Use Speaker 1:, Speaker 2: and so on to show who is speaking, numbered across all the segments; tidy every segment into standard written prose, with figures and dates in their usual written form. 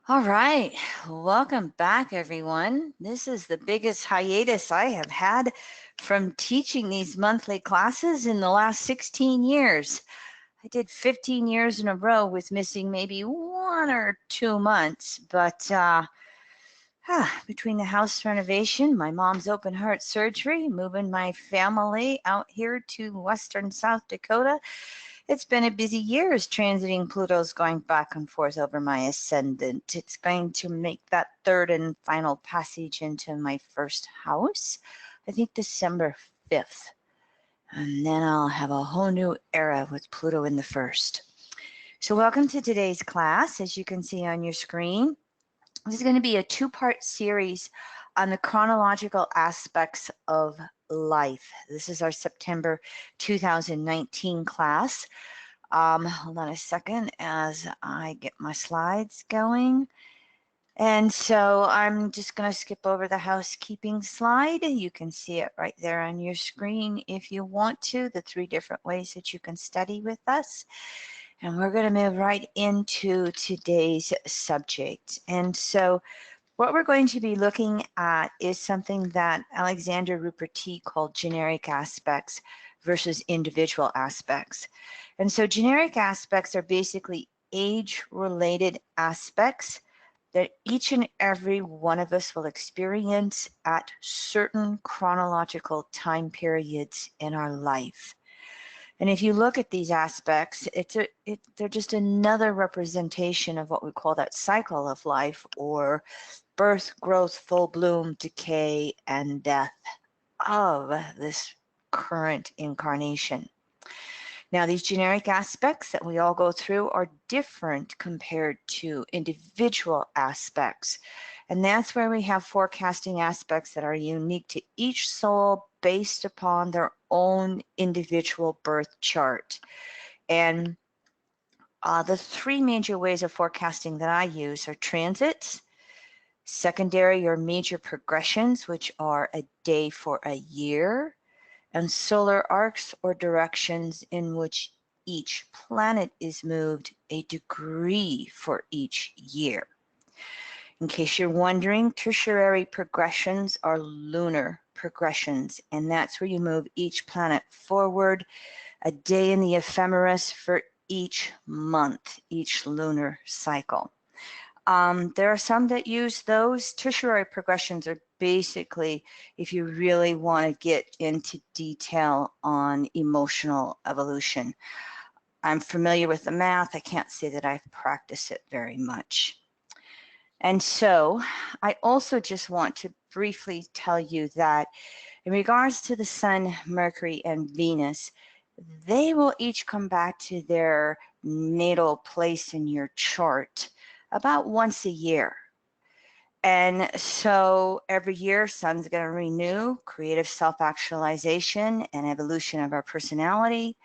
Speaker 1: All right, welcome back, everyone. This is the biggest hiatus I have had from teaching these monthly classes in the last 16 years. I did 15 years in a row with missing maybe 1 or 2 months, but between the house renovation, my mom's open heart surgery, moving my family out here to western South Dakota, it's been a busy year as transiting Pluto's going back and forth over my ascendant. It's going to make that third and final passage into my first house, I think December 5th. And then I'll have a whole new era with Pluto in the first. So welcome to today's class. As you can see on your screen, this is going to be a two-part series on the chronological aspects of life. This is our September 2019 class. Hold on a second as I get my slides going. And so I'm just going to skip over the housekeeping slide. You can see it right there on your screen if you want to, the 3 different ways that you can study with us. And we're going to move right into today's subject. And so what we're going to be looking at is something that Alexander Ruperti called generic aspects versus individual aspects. And so generic aspects are basically age-related aspects that each and every one of us will experience at certain chronological time periods in our life. And if you look at these aspects, they're just another representation of what we call that cycle of life, or birth, growth, full bloom, decay, and death of this current incarnation. Now, these generic aspects that we all go through are different compared to individual aspects. And that's where we have forecasting aspects that are unique to each soul based upon their own individual birth chart. And the 3 major ways of forecasting that I use are transits, secondary or major progressions, which are a day for a year, and solar arcs or directions in which each planet is moved a degree for each year. In case you're wondering, tertiary progressions are lunar progressions, and that's where you move each planet forward a day in the ephemeris for each month, each lunar cycle. There are some that use those. Tertiary progressions are basically if you really want to get into detail on emotional evolution. I'm familiar with the math. I can't say that I've practiced it very much. And so I also just want to briefly tell you that in regards to the Sun, Mercury, and Venus, they will each come back to their natal place in your chart about once a year. And so every year, Sun's going to renew creative self-actualization and evolution of our personality.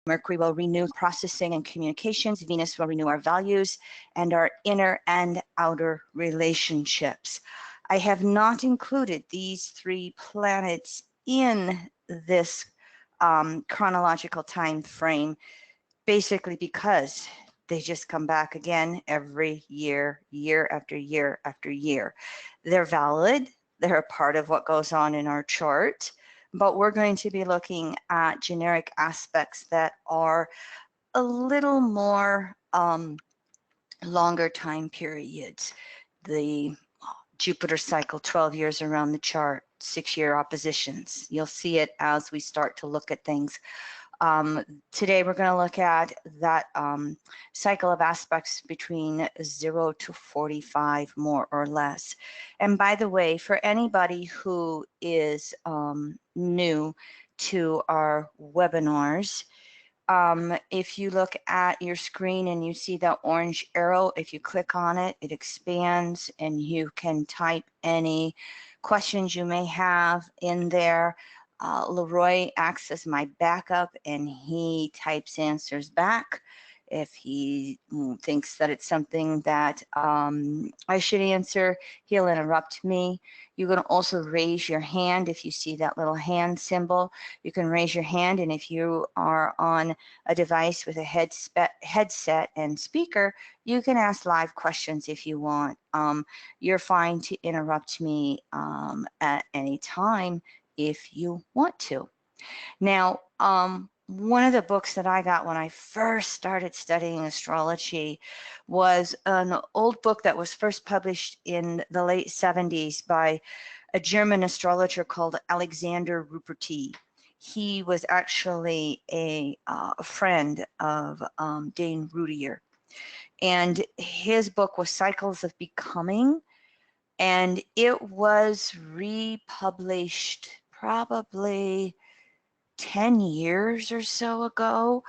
Speaker 1: Mercury will renew processing and communications. Venus will renew our values and our inner and outer relationships. I have not included these 3 planets in this chronological time frame, basically because they just come back again every year, year after year after year. They're valid. They're a part of what goes on in our chart, but we're going to be looking at generic aspects that are a little more longer time periods. The Jupiter cycle, 12 years around the chart, 6-year oppositions. You'll see it as we start to look at things. Today we're going to look at that cycle of aspects between 0 to 45, more or less. And by the way, for anybody who is new to our webinars, if you look at your screen and you see that orange arrow, if you click on it, it expands and you can type any questions you may have in there. Leroy acts as my backup and he types answers back. If he thinks that it's something that I should answer, he'll interrupt me. You can also raise your hand if you see that little hand symbol. You can raise your hand, and if you are on a device with a headset and speaker, you can ask live questions if you want. You're fine to interrupt me at any time if you want to. Now, one of the books that I got when I first started studying astrology was an old book that was first published in the late 70s by a German astrologer called Alexander Ruperti. He was actually a friend of Dane Rudier. And his book was Cycles of Becoming, and it was republished probably 10 years or so ago.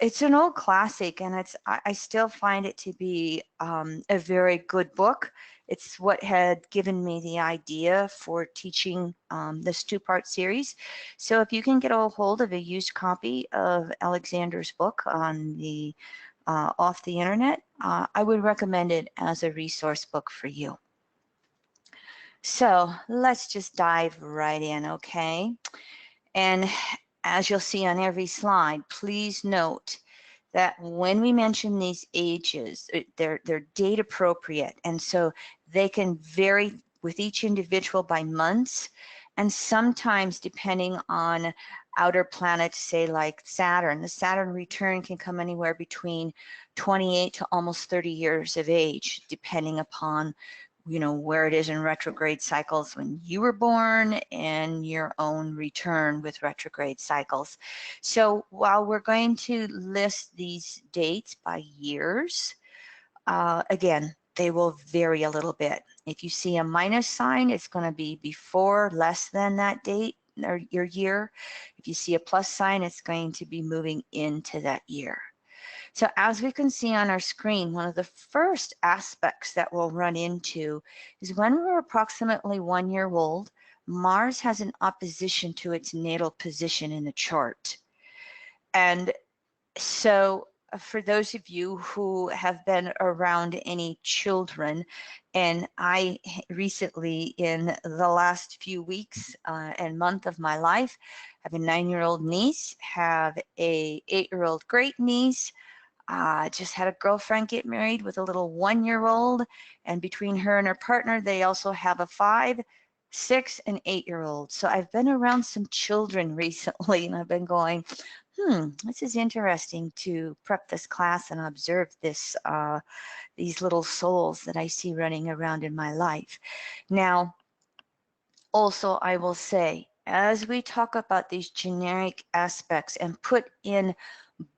Speaker 1: It's an old classic, and I still find it to be a very good book. It's what had given me the idea for teaching this two-part series. So if you can get a hold of a used copy of Alexander's book on the off the internet, I would recommend it as a resource book for you. So let's just dive right in, okay? And as you'll see on every slide, please note that when we mention these ages, they're date appropriate, and so they can vary with each individual by months, and sometimes depending on outer planets, say like Saturn. The Saturn return can come anywhere between 28 to almost 30 years of age, depending upon where it is in retrograde cycles when you were born and your own return with retrograde cycles. So while we're going to list these dates by years, again, they will vary a little bit. If you see a minus sign, it's going to be before, less than that date or your year. If you see a plus sign, it's going to be moving into that year. So as we can see on our screen, one of the first aspects that we'll run into is when we're approximately 1 year old, Mars has an opposition to its natal position in the chart. And so for those of you who have been around any children, and I recently, in the last few weeks and month of my life, have a 9-year-old niece, have a 8-year-old great niece, just had a girlfriend get married with a little 1-year-old, and between her and her partner, they also have a 5, 6, and 8-year-old. So I've been around some children recently, and I've been going, this is interesting to prep this class and observe these little souls that I see running around in my life. Now, also, I will say, as we talk about these generic aspects and put in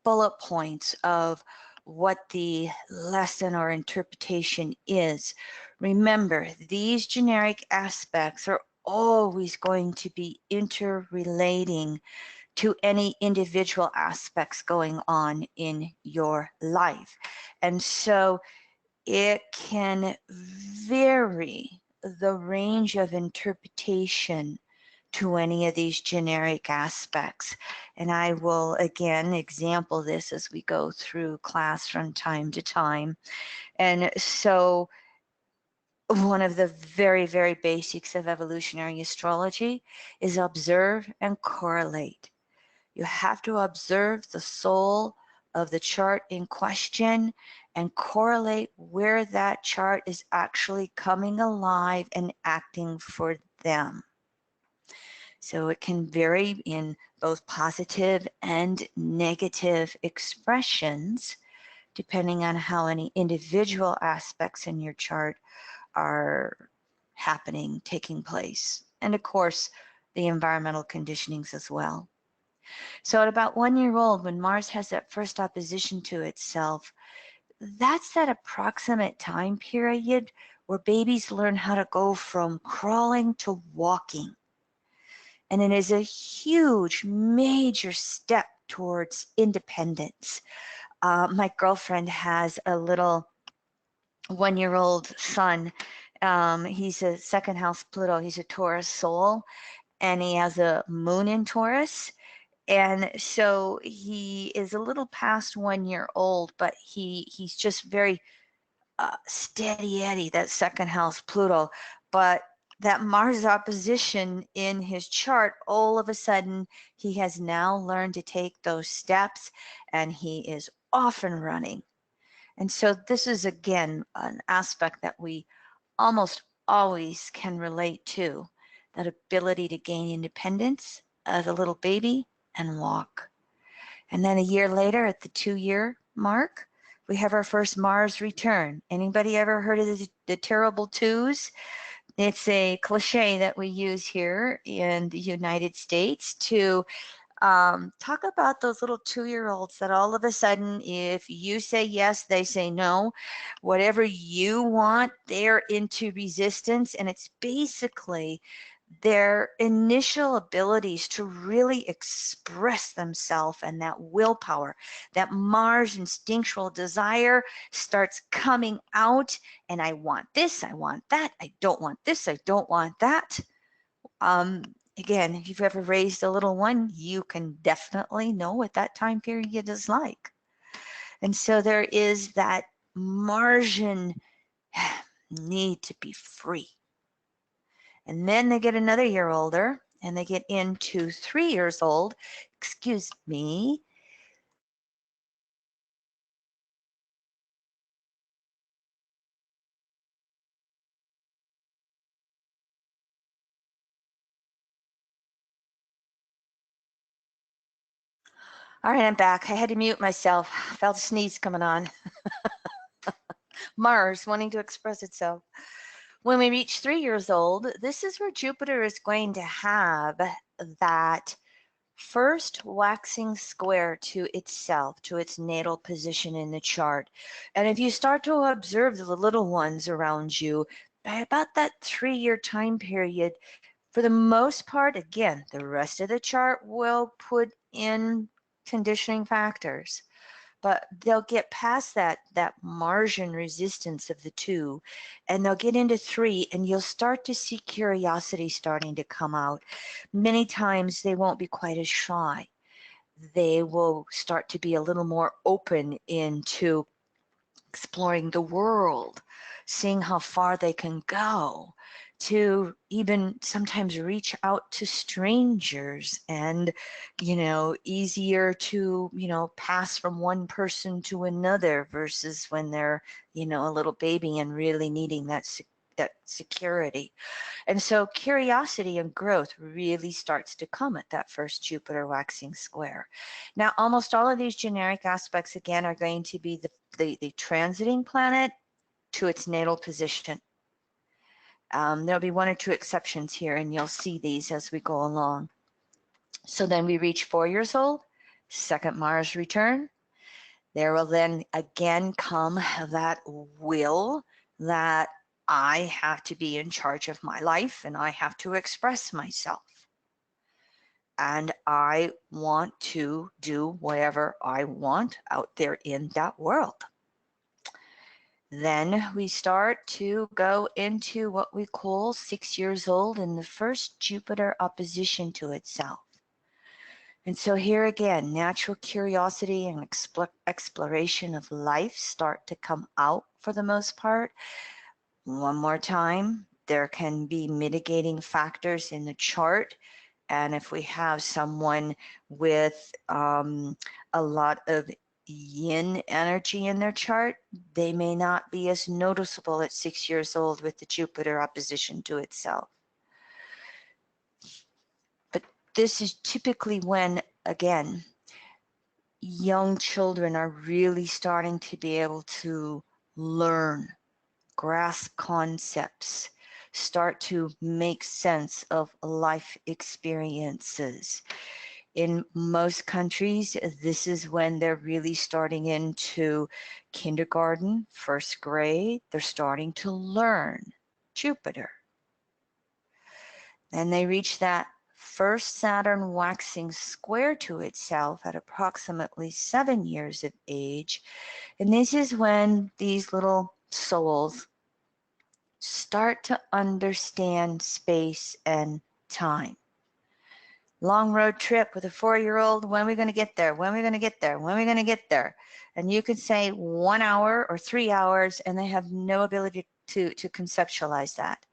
Speaker 1: bullet points of what the lesson or interpretation is, remember, these generic aspects are always going to be interrelating to any individual aspects going on in your life. And so it can vary the range of interpretation to any of these generic aspects. And I will again example this as we go through class from time to time. And so one of the very, very basics of evolutionary astrology is observe and correlate. You have to observe the soul of the chart in question and correlate where that chart is actually coming alive and acting for them. So it can vary in both positive and negative expressions, depending on how any individual aspects in your chart are happening, taking place. And of course, the environmental conditionings as well. So at about 1 year old, when Mars has that first opposition to itself, that's that approximate time period where babies learn how to go from crawling to walking. And it is a huge, major step towards independence. My girlfriend has a little 1-year-old son. He's a second house Pluto. He's a Taurus soul, and he has a moon in Taurus. And so he is a little past 1 year old, but he's just very steady Eddie, that second house Pluto. But that Mars opposition in his chart, all of a sudden, he has now learned to take those steps and he is off and running. And so this is, again, an aspect that we almost always can relate to, that ability to gain independence as a little baby and walk. And then a year later, at the 2-year mark, we have our first Mars return. Anybody ever heard of the terrible twos? It's a cliche that we use here in the United States to talk about those little 2-year-olds that all of a sudden, if you say yes, they say no. Whatever you want, they're into resistance. And it's basically their initial abilities to really express themselves, and that willpower, that Mars instinctual desire starts coming out. And I want this, I want that, I don't want this, I don't want that. Again, if you've ever raised a little one, you can definitely know what that time period is like. And so there is that Martian need to be free. And then they get another year older and they get into 3 years old. Excuse me. All right, I'm back. I had to mute myself. Felt a sneeze coming on. Mars wanting to express itself. When we reach 3 years old, this is where Jupiter is going to have that first waxing square to itself, to its natal position in the chart. And if you start to observe the little ones around you, by about that 3-year time period, for the most part, again, the rest of the chart will put in conditioning factors, but they'll get past that Martian resistance of the 2, and they'll get into 3, and you'll start to see curiosity starting to come out. Many times they won't be quite as shy. They will start to be a little more open into exploring the world, seeing how far they can go, to even sometimes reach out to strangers, and easier to pass from one person to another versus when they're a little baby and really needing that security. And so curiosity and growth really starts to come at that first Jupiter waxing square. Now, almost all of these generic aspects, again, are going to be the transiting planet to its natal position. There'll be 1 or 2 exceptions here, and you'll see these as we go along. So then we reach 4 years old, second Mars return. There will then again come that will that I have to be in charge of my life and I have to express myself. And I want to do whatever I want out there in that world. Then we start to go into what we call 6 years old and the first Jupiter opposition to itself. And so here again, natural curiosity and exploration of life start to come out for the most part. One more time, there can be mitigating factors in the chart. And if we have someone with a lot of yin energy in their chart, they may not be as noticeable at 6 years old with the Jupiter opposition to itself. But this is typically when, again, young children are really starting to be able to learn, grasp concepts, start to make sense of life experiences. In most countries, this is when they're really starting into kindergarten, first grade. They're starting to learn Jupiter. Then they reach that first Saturn waxing square to itself at approximately 7 years of age. And this is when these little souls start to understand space and time. Long road trip with a 4-year-old. When are we going to get there? When are we going to get there? When are we going to get there? And you could say 1 hour or 3 hours, and they have no ability to conceptualize that.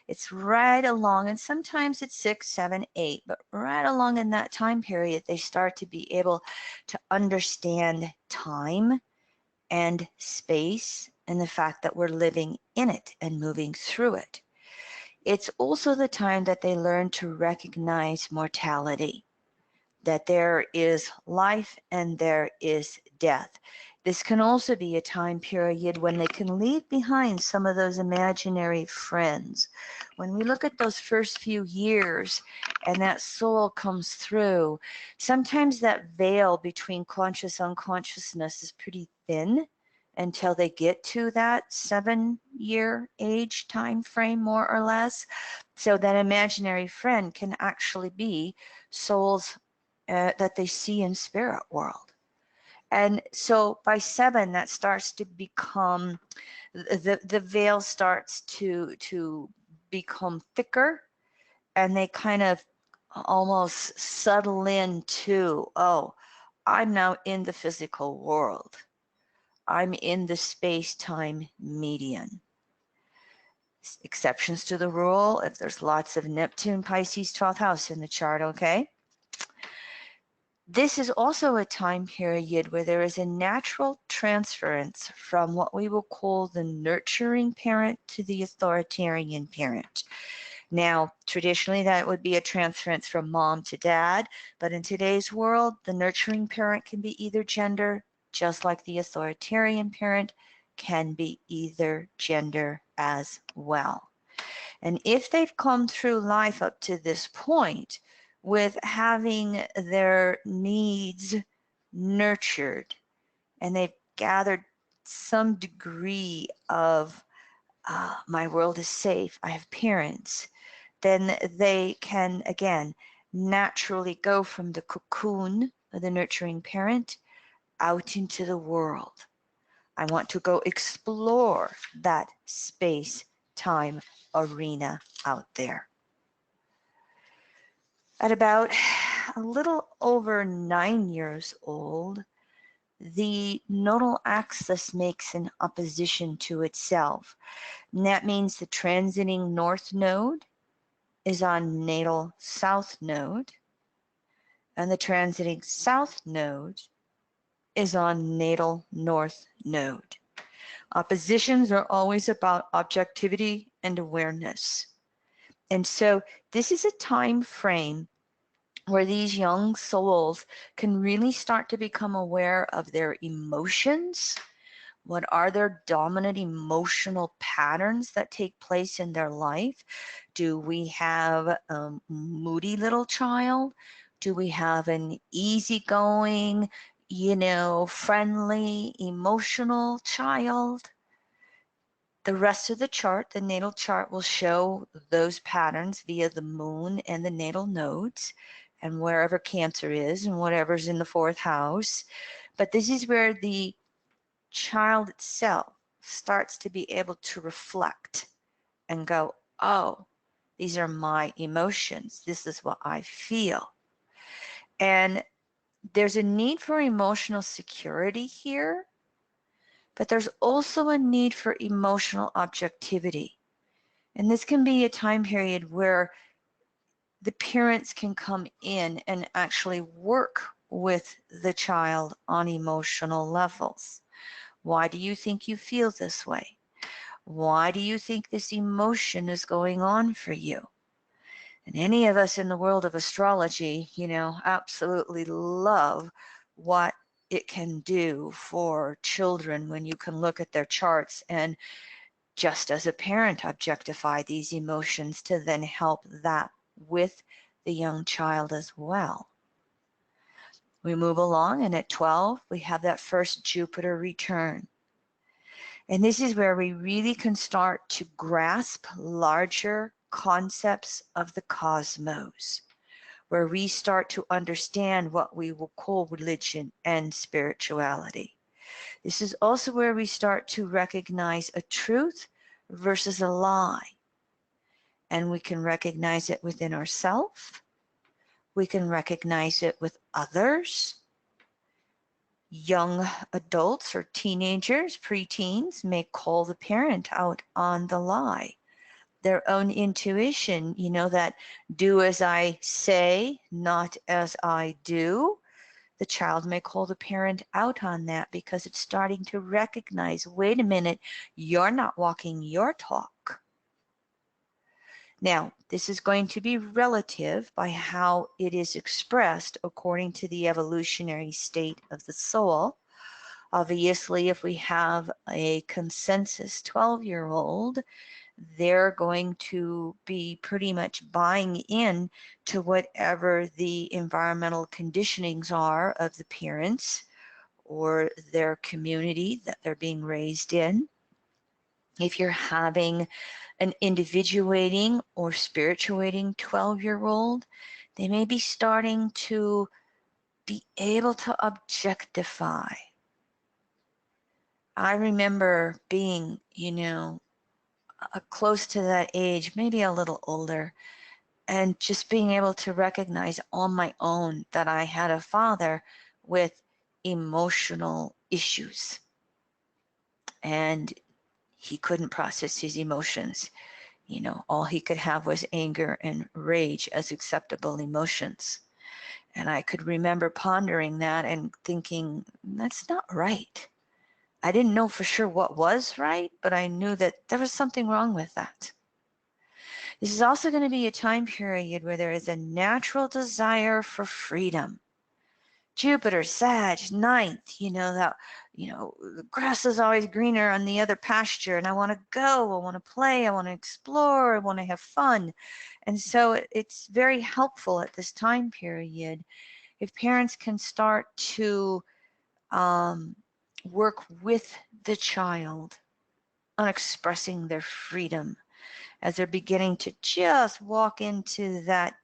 Speaker 1: It's right along, and sometimes it's 6, 7, 8, but right along in that time period, they start to be able to understand time and space and the fact that we're living in it and moving through it. It's also the time that they learn to recognize mortality, that there is life and there is death. This can also be a time period when they can leave behind some of those imaginary friends. When we look at those first few years and that soul comes through, sometimes that veil between conscious unconsciousness is pretty thin until they get to that 7-year age time frame, more or less. So that imaginary friend can actually be souls that they see in spirit world. And so by 7, that starts to become, the veil starts to become thicker, and they kind of almost settle into, oh, I'm now in the physical world. I'm in the space-time median. Exceptions to the rule if there's lots of Neptune, Pisces, 12th house in the chart, okay? This is also a time period where there is a natural transference from what we will call the nurturing parent to the authoritarian parent. Now, traditionally, that would be a transference from mom to dad, but in today's world, the nurturing parent can be either gender, just like the authoritarian parent can be either gender as well. And if they've come through life up to this point with having their needs nurtured, and they've gathered some degree of my world is safe, I have parents, then they can, again, naturally go from the cocoon of the nurturing parent out into the world. I want to go explore that space-time arena out there. At about a little over 9 years old, the nodal axis makes an opposition to itself. And that means the transiting north node is on natal south node, and the transiting south node is on natal north node. Oppositions are always about objectivity and awareness. And so this is a time frame where these young souls can really start to become aware of their emotions. What are their dominant emotional patterns that take place in their life? Do we have a moody little child? Do we have an easygoing, friendly, emotional child? The rest of the chart, the natal chart, will show those patterns via the moon and the natal nodes and wherever Cancer is and whatever's in the 4th house. But this is where the child itself starts to be able to reflect and go, oh, these are my emotions. This is what I feel. And there's a need for emotional security here, but there's also a need for emotional objectivity. And this can be a time period where the parents can come in and actually work with the child on emotional levels. Why do you think you feel this way? Why do you think this emotion is going on for you? And any of us in the world of astrology, absolutely love what it can do for children when you can look at their charts and just as a parent objectify these emotions to then help that with the young child as well. We move along, and at 12, we have that first Jupiter return. And this is where we really can start to grasp larger concepts of the cosmos, where we start to understand what we will call religion and spirituality. This is also where we start to recognize a truth versus a lie. And we can recognize it within ourselves. We can recognize it with others. Young adults or teenagers, preteens, may call the parent out on the lie. Their own intuition, that do as I say, not as I do. The child may call the parent out on that because it's starting to recognize, wait a minute, you're not walking your talk. Now, this is going to be relative by how it is expressed according to the evolutionary state of the soul. Obviously, if we have a consensus 12-year-old, they're going to be pretty much buying in to whatever the environmental conditionings are of the parents or their community that they're being raised in. If you're having an individuating or spirituating 12-year-old, they may be starting to be able to objectify. I remember being, close to that age, maybe a little older, and just being able to recognize on my own that I had a father with emotional issues. And he couldn't process his emotions. All he could have was anger and rage as acceptable emotions. And I could remember pondering that and thinking, that's not right. I didn't know for sure what was right, but I knew that there was something wrong with that. This is also going to be a time period where there is a natural desire for freedom. Jupiter, Sag, ninth, the grass is always greener on the other pasture, and I want to go, I want to play, I want to explore, I want to have fun. And so it's very helpful at this time period if parents can start to work with the child on expressing their freedom as they're beginning to just walk into that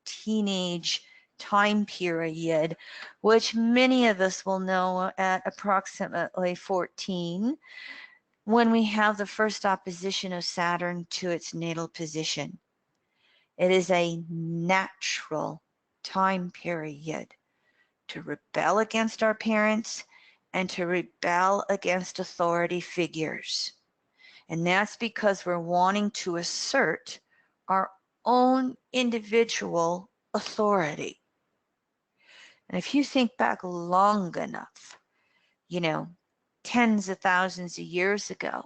Speaker 1: teenage time period, which many of us will know at approximately 14, when we have the first opposition of Saturn to its natal position. It is a natural time period to rebel against our parents and to rebel against authority figures. And that's because we're wanting to assert our own individual authority. And if you think back long enough, tens of thousands of years ago,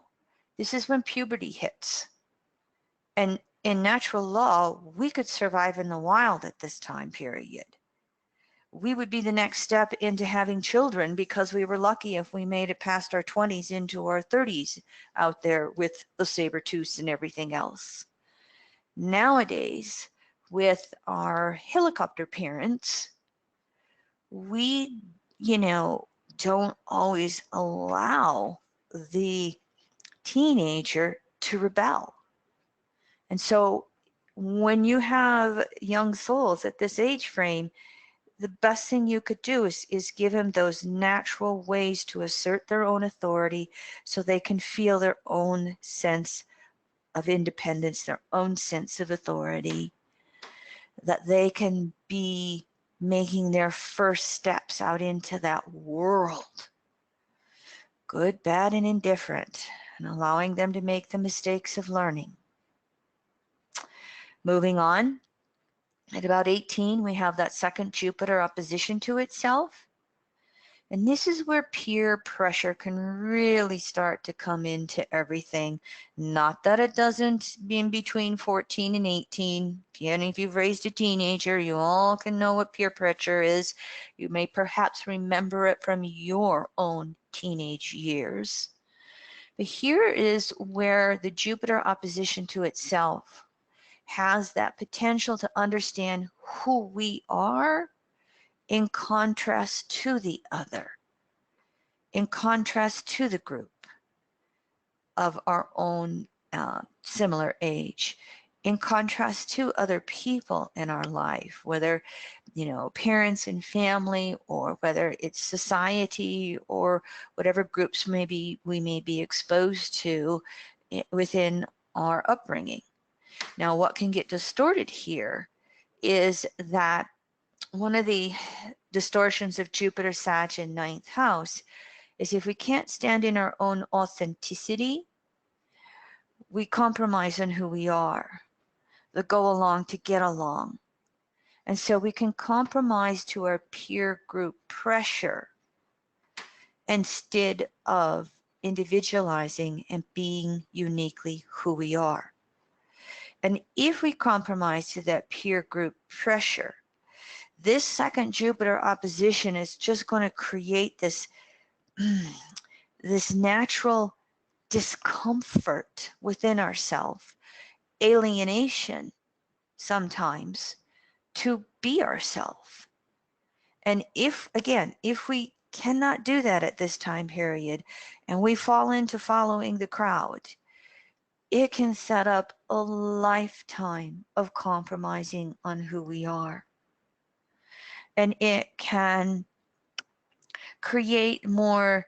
Speaker 1: this is when puberty hits. And in natural law, we could survive in the wild at this time period. We would be the next step into having children because we were lucky if we made it past our 20s into our 30s out there with the saber-tooths and everything else. Nowadays, with our helicopter parents, we, don't always allow the teenager to rebel. And so when you have young souls at this age frame, the best thing you could do is give them those natural ways to assert their own authority so they can feel their own sense of independence, their own sense of authority, that they can be making their first steps out into that world, good, bad, and indifferent, and allowing them to make the mistakes of learning. Moving on, at about 18, we have that second Jupiter opposition to itself. And this is where peer pressure can really start to come into everything. Not that it doesn't in between 14 and 18. If you've raised a teenager, you all can know what peer pressure is. You may perhaps remember it from your own teenage years. But here is where the Jupiter opposition to itself has that potential to understand who we are in contrast to the other, in contrast to the group of our own similar age, in contrast to other people in our life, whether, parents and family, or whether it's society, or whatever groups we may be exposed to within our upbringing. Now, what can get distorted here is that one of the distortions of Jupiter Sag in ninth house is if we can't stand in our own authenticity, we compromise on who we are, the go along to get along. And so we can compromise to our peer group pressure instead of individualizing and being uniquely who we are. And if we compromise to that peer group pressure, this second Jupiter opposition is just going to create this, this natural discomfort within ourselves, alienation sometimes to be ourselves. And if, again, if we cannot do that at this time period and we fall into following the crowd, it can set up a lifetime of compromising on who we are. And it can create more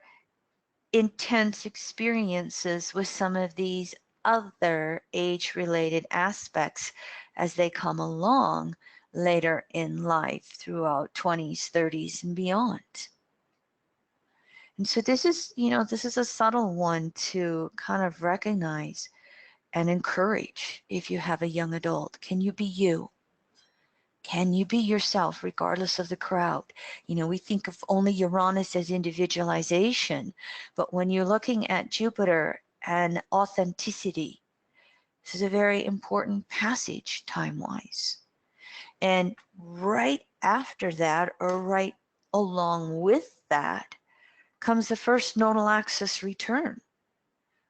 Speaker 1: intense experiences with some of these other age-related aspects as they come along later in life throughout 20s, 30s, and beyond. And so this is, this is a subtle one to kind of recognize and encourage if you have a young adult. Can you be you? Can you be yourself regardless of the crowd? We think of only Uranus as individualization, but when you're looking at Jupiter and authenticity, this is a very important passage time-wise. And right after that, or right along with that, comes the first nodal axis return,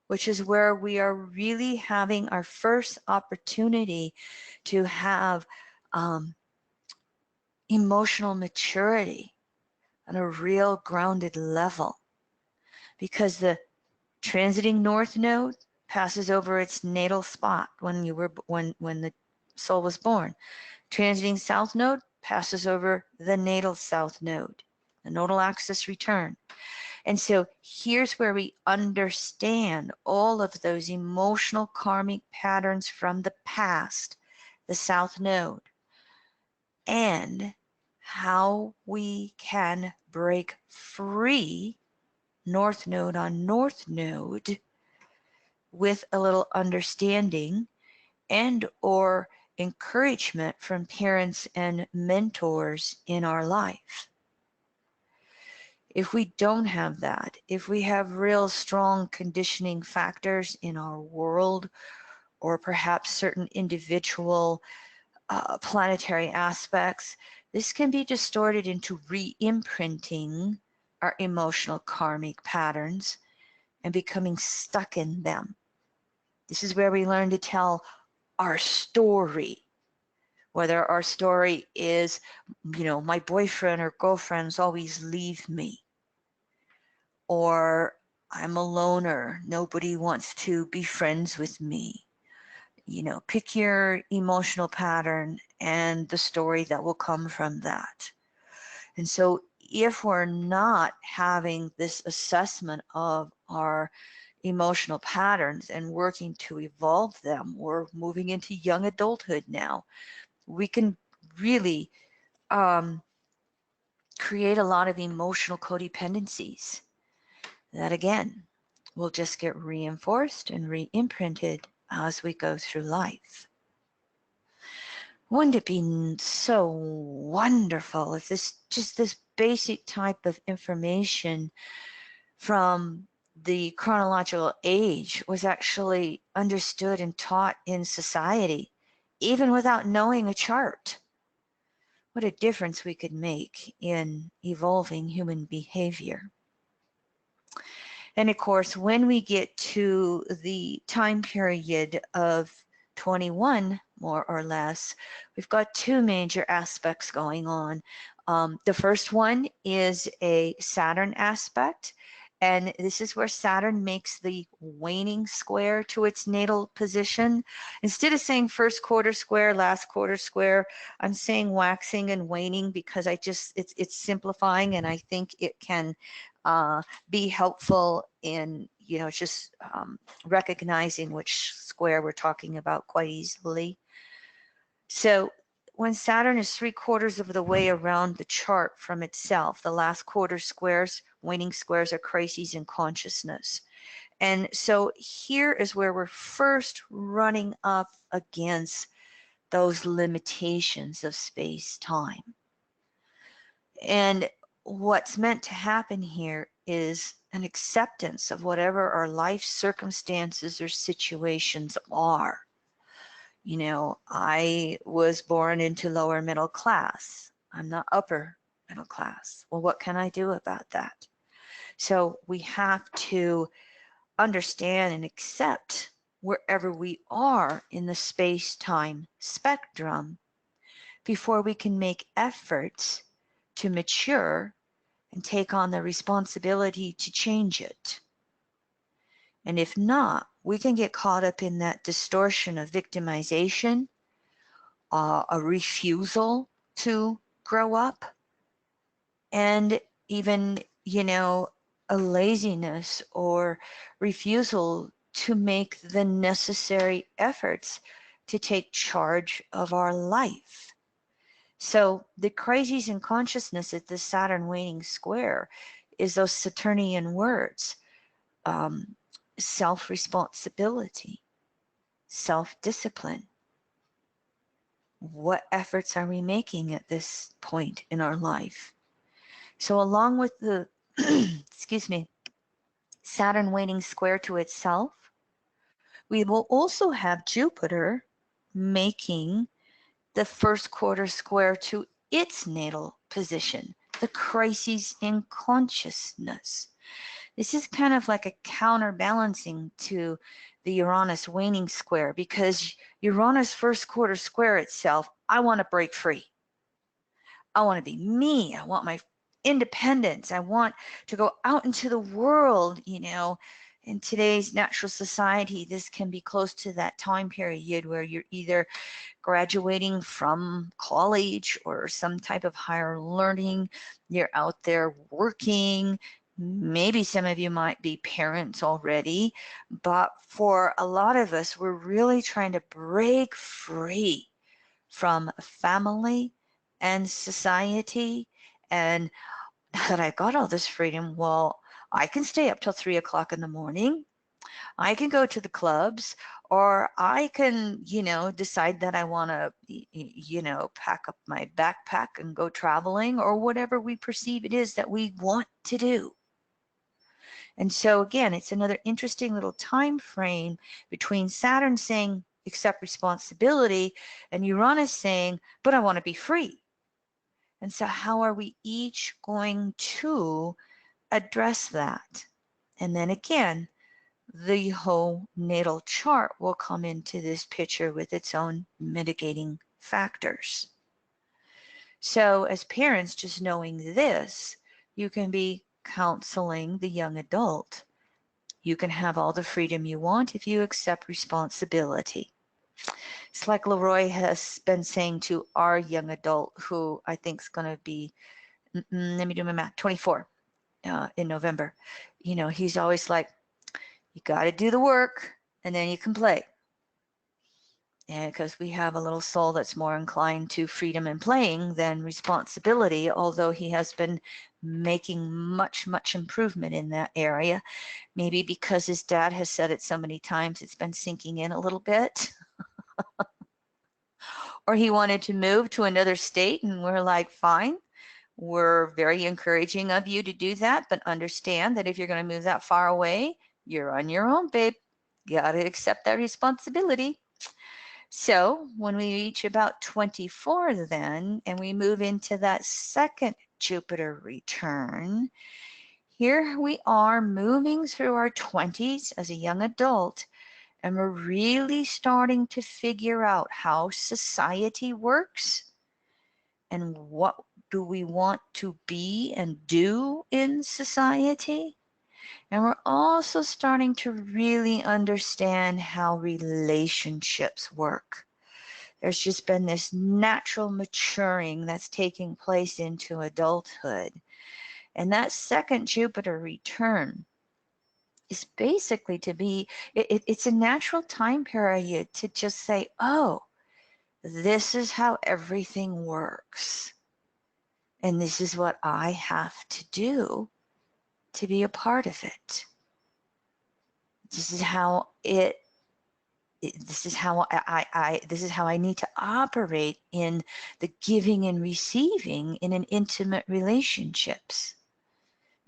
Speaker 1: which is where we are really having our first opportunity to have emotional maturity on a real grounded level, because the transiting north node passes over its natal spot when the soul was born. Transiting south node passes over the natal south node, the nodal axis return. And so here's where we understand all of those emotional karmic patterns from the past, the south node, and how we can break free north node on north node with a little understanding and or encouragement from parents and mentors in our life. If we don't have that, if we have real strong conditioning factors in our world, or perhaps certain individual planetary aspects, this can be distorted into re-imprinting our emotional karmic patterns and becoming stuck in them. This is where we learn to tell our story, whether our story is, my boyfriend or girlfriends always leave me, or I'm a loner, nobody wants to be friends with me. Pick your emotional pattern and the story that will come from that. And so if we're not having this assessment of our emotional patterns and working to evolve them, we're moving into young adulthood now, we can really create a lot of emotional codependencies that, again, will just get reinforced and re-imprinted as we go through life. Wouldn't it be so wonderful if this basic type of information from the chronological age was actually understood and taught in society, even without knowing a chart? What a difference we could make in evolving human behavior. And of course, when we get to the time period of 21, more or less, we've got two major aspects going on. The first one is a Saturn aspect, and this is where Saturn makes the waning square to its natal position. Instead of saying first quarter square, last quarter square, I'm saying waxing and waning because it's simplifying, and I think it can be helpful in just recognizing which square we're talking about quite easily. So when Saturn is 3/4 of the way around the chart from itself, the last quarter squares, waning squares, are crises in consciousness. And so here is where we're first running up against those limitations of space-time. And what's meant to happen here is an acceptance of whatever our life circumstances or situations are. You know, I was born into lower middle class. I'm not upper middle class. Well, what can I do about that? So we have to understand and accept wherever we are in the space-time spectrum before we can make efforts to mature and take on the responsibility to change it. And if not, we can get caught up in that distortion of victimization, a refusal to grow up, and even, you know, a laziness or refusal to make the necessary efforts to take charge of our life. So the crises in consciousness at this Saturn waning square is those Saturnian words, self-responsibility, self-discipline. What efforts are we making at this point in our life? So along with the, excuse me, Saturn waning square to itself, we will also have Jupiter making the first quarter square to its natal position, the crises in consciousness. This is kind of like a counterbalancing to the Uranus waning square, because Uranus first quarter square itself, I want to break free. I want to be me. I want my independence. I want to go out into the world. You know, in today's natural society, this can be close to that time period where you're either graduating from college or some type of higher learning. You're out there working. Maybe some of you might be parents already, but for a lot of us, we're really trying to break free from family and society. And that I got all this freedom, well, I can stay up till 3 o'clock in the morning. I can go to the clubs, or I can, you know, decide that I want to, you know, pack up my backpack and go traveling, or whatever we perceive it is that we want to do. And so again, it's another interesting little time frame between Saturn saying accept responsibility and Uranus saying, but I want to be free. And so how are we each going to address that? And then again, the whole natal chart will come into this picture with its own mitigating factors. So as parents, just knowing this, you can be counseling the young adult. You can have all the freedom you want if you accept responsibility. It's like Leroy has been saying to our young adult, who I think is going to be, let me do my math, 24 in November. You know, he's always like, you got to do the work and then you can play. And because we have a little soul that's more inclined to freedom and playing than responsibility, although he has been making much improvement in that area. Maybe because his dad has said it so many times, it's been sinking in a little bit. Or he wanted to move to another state, and we're like, fine, we're very encouraging of you to do that, but understand that if you're going to move that far away, you're on your own, babe. You got to accept that responsibility. So when we reach about 24 then, and we move into that second Jupiter return, here we are moving through our 20s as a young adult, and we're really starting to figure out how society works and what do we want to be and do in society. And we're also starting to really understand how relationships work. There's just been this natural maturing that's taking place into adulthood. And that second Jupiter return is basically to be, it's a natural time period to just say, oh, This is how everything works. And this is what I have to do to be a part of it. This is how this is how this is how I need to operate in the giving and receiving in an intimate relationship.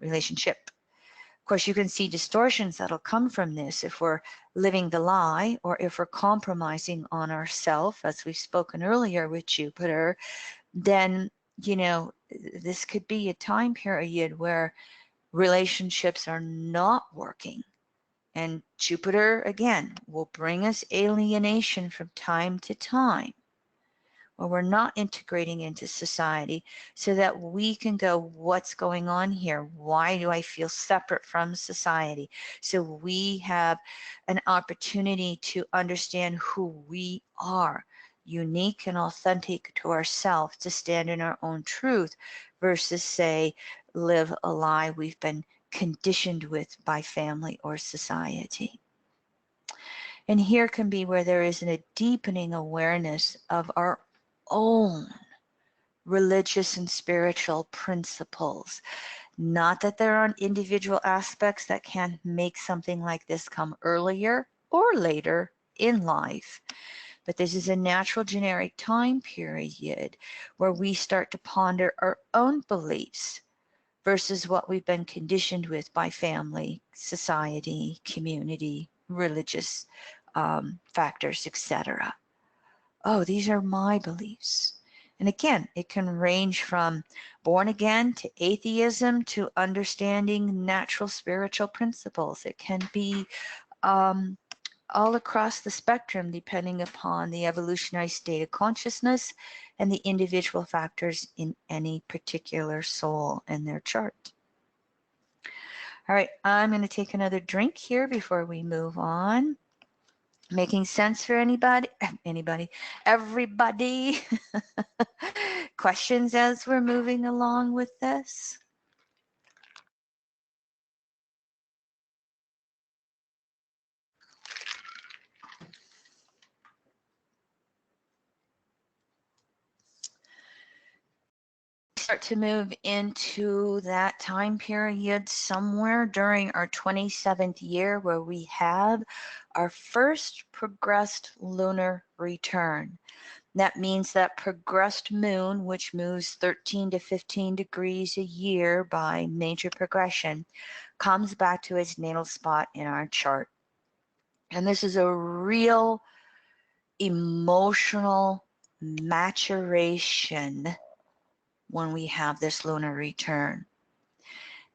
Speaker 1: Of course, you can see distortions that'll come from this if we're living the lie or if we're compromising on ourselves, as we've spoken earlier with Jupiter. Then, this could be a time period where relationships are not working. And Jupiter, again, will bring us alienation from time to time, or we're not integrating into society so that we can go, what's going on here? Why do I feel separate from society? So we have an opportunity to understand who we are, unique and authentic to ourselves, to stand in our own truth versus, say, live a lie we've been conditioned with by family or society. And here can be where there is a deepening awareness of our own religious and spiritual principles. Not that there aren't individual aspects that can make something like this come earlier or later in life, but this is a natural generic time period where we start to ponder our own beliefs versus what we've been conditioned with by family, society, community, religious factors, etc. Oh, these are my beliefs. And again, it can range from born again to atheism to understanding natural spiritual principles. It can be all across the spectrum depending upon the evolutionary state of consciousness and the individual factors in any particular soul and their chart. All right, I'm going to take another drink here before we move on. Making sense for anybody? Everybody? Questions as we're moving along with this? Start to move into that time period somewhere during our 27th year where we have our first progressed lunar return. That means that progressed moon, which moves 13 to 15 degrees a year by major progression, comes back to its natal spot in our chart. And this is a real emotional maturation when we have this lunar return.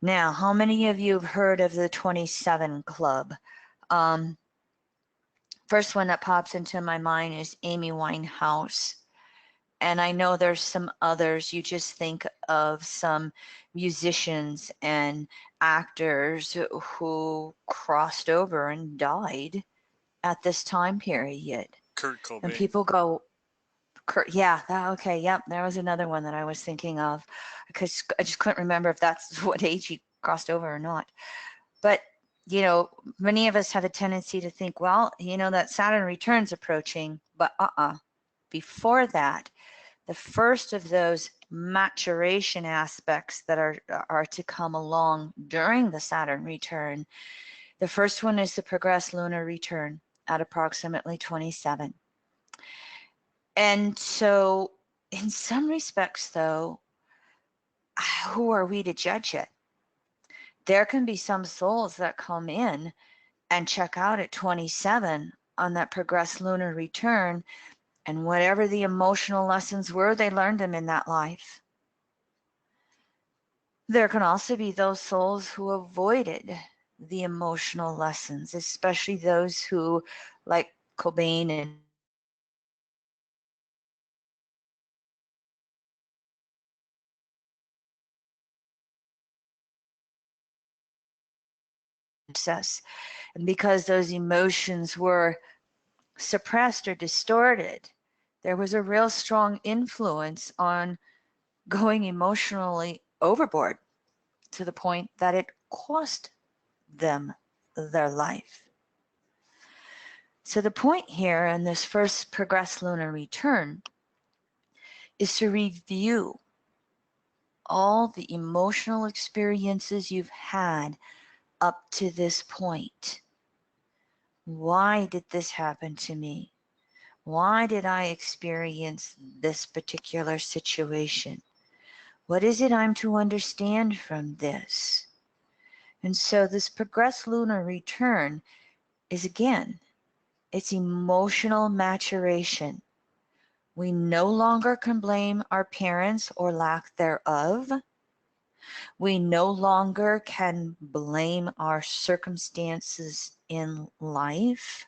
Speaker 1: Now, how many of you have heard of the 27 Club? First one that pops into my mind is Amy Winehouse. And I know there's some others. You just think of some musicians and actors who crossed over and died at this time period.
Speaker 2: Kurt Cobain.
Speaker 1: And people go, yeah, okay, yep, there was another one that I was thinking of because I just couldn't remember if that's what age he crossed over or not. But, many of us have a tendency to think, well, that Saturn return's approaching, but before that, the first of those maturation aspects that are to come along during the Saturn return, the first one is the progressed lunar return at approximately 27. And so in some respects, though, who are we to judge it? There can be some souls that come in and check out at 27 on that progressed lunar return, and whatever the emotional lessons were, they learned them in that life. There can also be those souls who avoided the emotional lessons, especially those who, like Cobain and success. And because those emotions were suppressed or distorted, there was a real strong influence on going emotionally overboard to the point that it cost them their life. So the point here in this first progressed lunar return is to review all the emotional experiences you've had up to this point. Why did this happen to me? Why did I experience this particular situation? What is it I'm to understand from this? And so this progressed lunar return is, again, it's emotional maturation. We no longer can blame our parents or lack thereof. We no longer can blame our circumstances in life.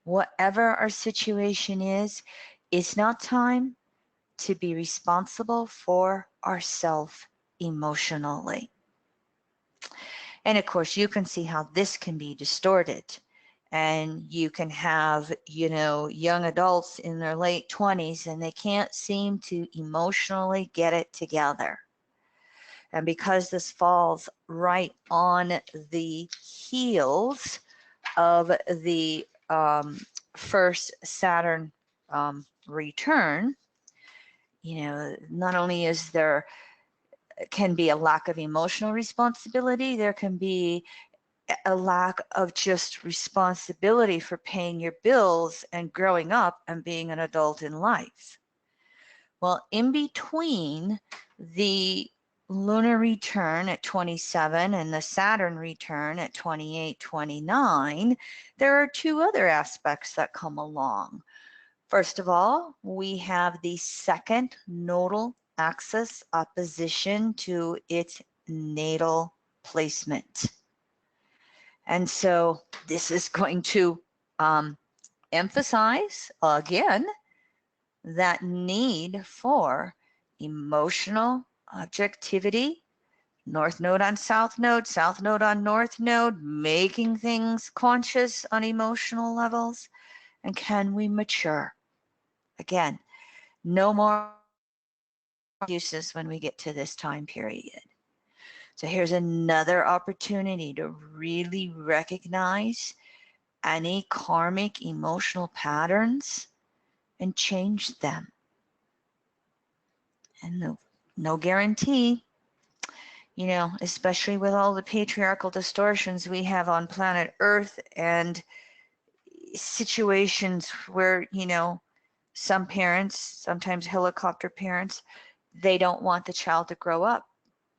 Speaker 1: Whatever our situation is, it's not time to be responsible for ourselves emotionally. And of course, you can see how this can be distorted. And you can have, young adults in their late 20s and they can't seem to emotionally get it together. And because this falls right on the heels of the first Saturn return, not only is there can be a lack of emotional responsibility, there can be a lack of just responsibility for paying your bills and growing up and being an adult in life. Well, in between the lunar return at 27 and the Saturn return at 28, 29, there are two other aspects that come along. First of all, we have the second nodal axis opposition to its natal placement. And so this is going to emphasize again that need for emotional objectivity, north node on south node on north node, making things conscious on emotional levels. And can we mature? Again, no more excuses when we get to this time period. So here's another opportunity to really recognize any karmic emotional patterns and change them. And no guarantee, especially with all the patriarchal distortions we have on planet Earth and situations where, some parents, sometimes helicopter parents, they don't want the child to grow up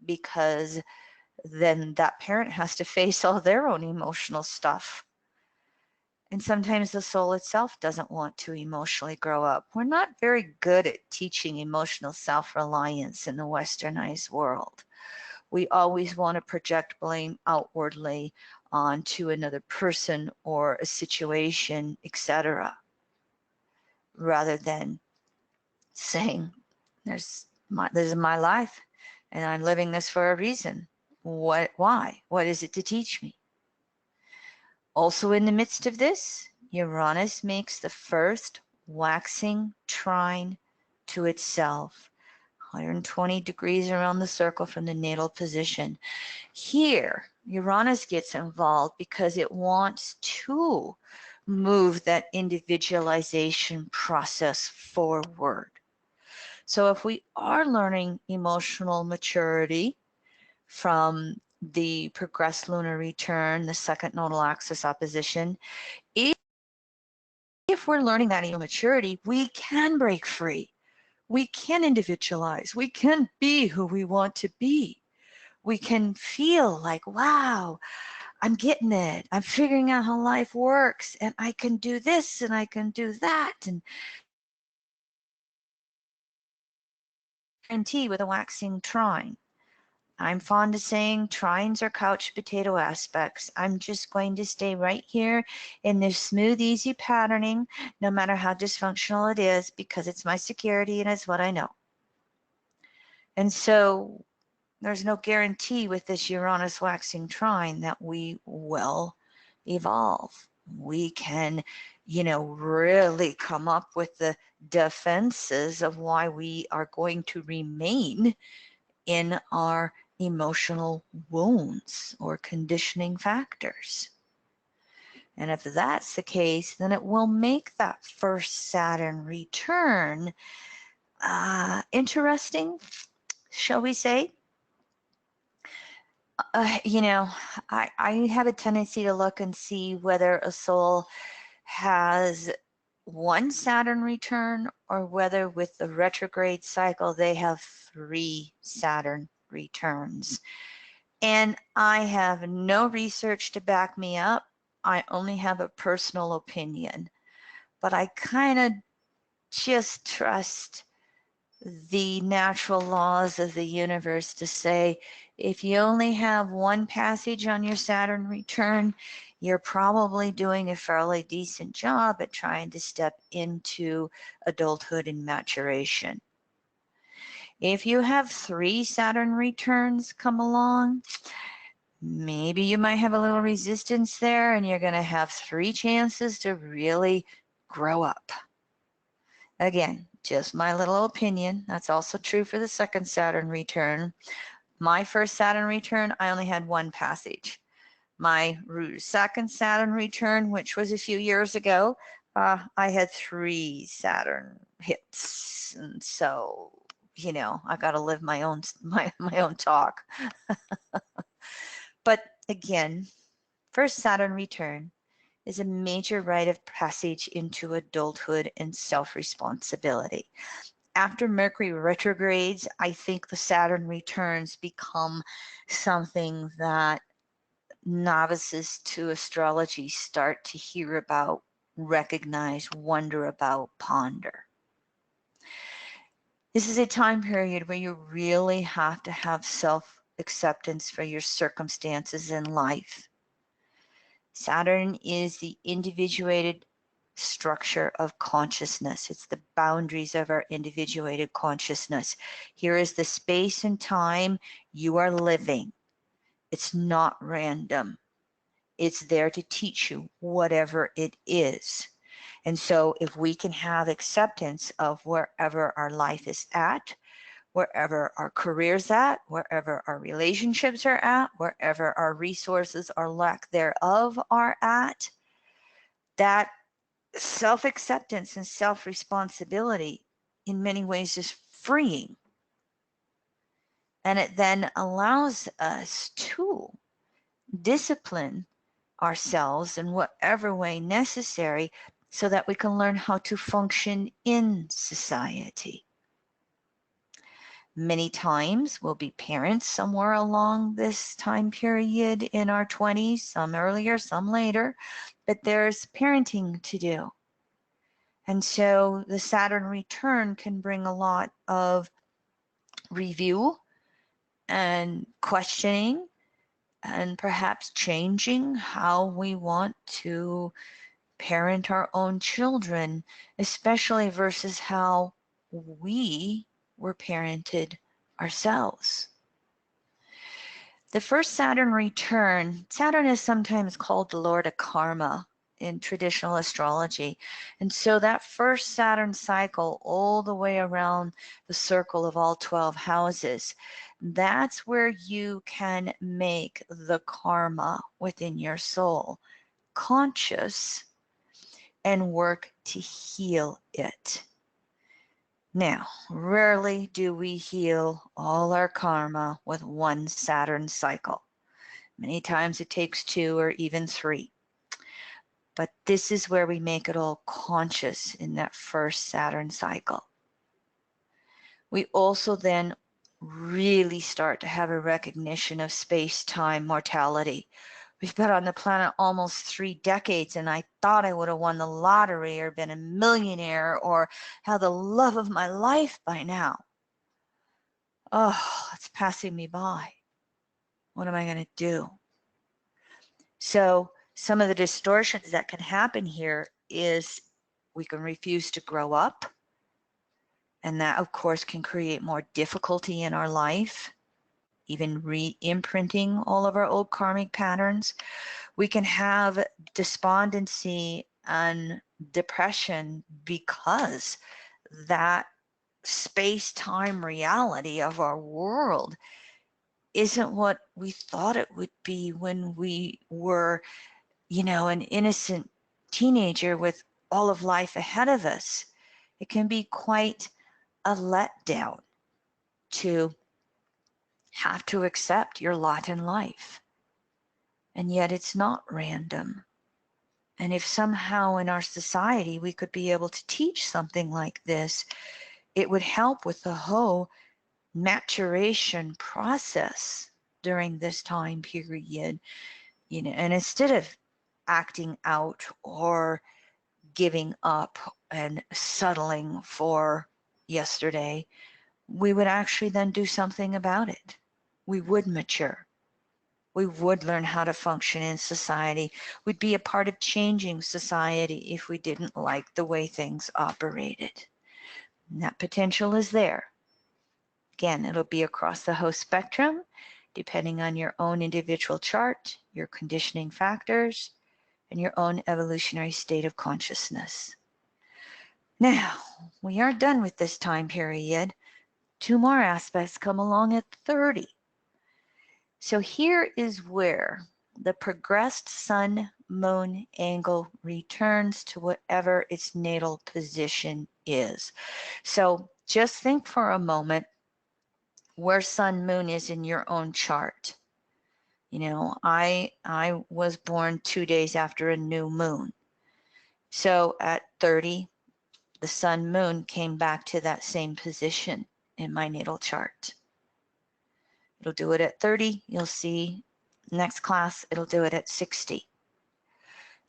Speaker 1: because then that parent has to face all their own emotional stuff. And sometimes the soul itself doesn't want to emotionally grow up. We're not very good at teaching emotional self-reliance in the westernized world. We always want to project blame outwardly onto another person or a situation, etc., rather than saying, this is my life and I'm living this for a reason. Why? What is it to teach me? Also in the midst of this, Uranus makes the first waxing trine to itself, 120 degrees around the circle from the natal position. Here, Uranus gets involved because it wants to move that individualization process forward. So if we are learning emotional maturity from the progressed lunar return, the second nodal axis opposition, if we're learning that emotional maturity, we can break free. We can individualize. We can be who we want to be. We can feel like, wow, I'm getting it. I'm figuring out how life works and I can do this and I can do that. And guarantee with a waxing trine. I'm fond of saying trines are couch potato aspects. I'm just going to stay right here in this smooth, easy patterning, no matter how dysfunctional it is, because it's my security and it's what I know. And so there's no guarantee with this Uranus waxing trine that we will evolve. We can, really come up with the defenses of why we are going to remain in our emotional wounds or conditioning factors. And if that's the case, then it will make that first Saturn return interesting, shall we say. You know, I have a tendency to look and see whether a soul has one Saturn return or whether with the retrograde cycle they have 3 Saturn returns. And I have no research to back me up. I only have a personal opinion. But I kind of just trust the natural laws of the universe to say, if you only have one passage on your Saturn return, you're probably doing a fairly decent job at trying to step into adulthood and maturation. If you have 3 Saturn returns come along, maybe you might have a little resistance there and you're going to have 3 chances to really grow up. Again, just my little opinion. That's also true for the second Saturn return. My first Saturn return, I only had 1 passage. My second Saturn return, which was a few years ago, I had 3 Saturn hits. And so, you know, I got to live my own talk. But again, first Saturn return is a major rite of passage into adulthood and self-responsibility. After Mercury retrogrades, I think the Saturn returns become something that novices to astrology start to hear about, recognize, wonder about, ponder. This is a time period where you really have to have self-acceptance for your circumstances in life. Saturn is the individuated structure of consciousness. It's the boundaries of our individuated consciousness. Here is the space and time you are living. It's not random. It's there to teach you whatever it is. And so if we can have acceptance of wherever our life is at, wherever our career's at, wherever our relationships are at, wherever our resources or lack thereof are at, that self-acceptance and self-responsibility in many ways is freeing. And it then allows us to discipline ourselves in whatever way necessary so that we can learn how to function in society. Many times we'll be parents somewhere along this time period in our 20s, some earlier, some later, but there's parenting to do. And so the Saturn return can bring a lot of review and questioning and perhaps changing how we want to parent our own children, especially versus how we were parented ourselves. The first Saturn return, Saturn is sometimes called the Lord of Karma in traditional astrology. And so that first Saturn cycle all the way around the circle of all 12 houses, that's where you can make the karma within your soul conscious and work to heal it. Now, rarely do we heal all our karma with one Saturn cycle. Many times it takes 2 or even 3. But this is where we make it all conscious in that first Saturn cycle. We also then really start to have a recognition of space-time mortality. We've been on the planet almost 3 decades, and I thought I would have won the lottery or been a millionaire or had the love of my life by now. Oh, it's passing me by. What am I going to do? So some of the distortions that can happen here is we can refuse to grow up. And that, of course, can create more difficulty in our life, even re-imprinting all of our old karmic patterns. We can have despondency and depression because that space-time reality of our world isn't what we thought it would be when we were an innocent teenager with all of life ahead of us, it can be quite a letdown to have to accept your lot in life. And yet it's not random. And if somehow in our society we could be able to teach something like this, it would help with the whole maturation process during this time period, and instead of acting out or giving up and settling for yesterday, we would actually then do something about it. We would mature. We would learn how to function in society. We'd be a part of changing society if we didn't like the way things operated. And that potential is there. Again, it'll be across the whole spectrum, depending on your own individual chart, your conditioning factors, and your own evolutionary state of consciousness. Now, we are done with this time period. 2 more aspects come along at 30. So here is where the progressed sun-moon angle returns to whatever its natal position is. So just think for a moment where sun-moon is in your own chart. I was born 2 days after a new moon. So at 30, the sun-moon came back to that same position in my natal chart. It'll do it at 30. You'll see next class, it'll do it at 60.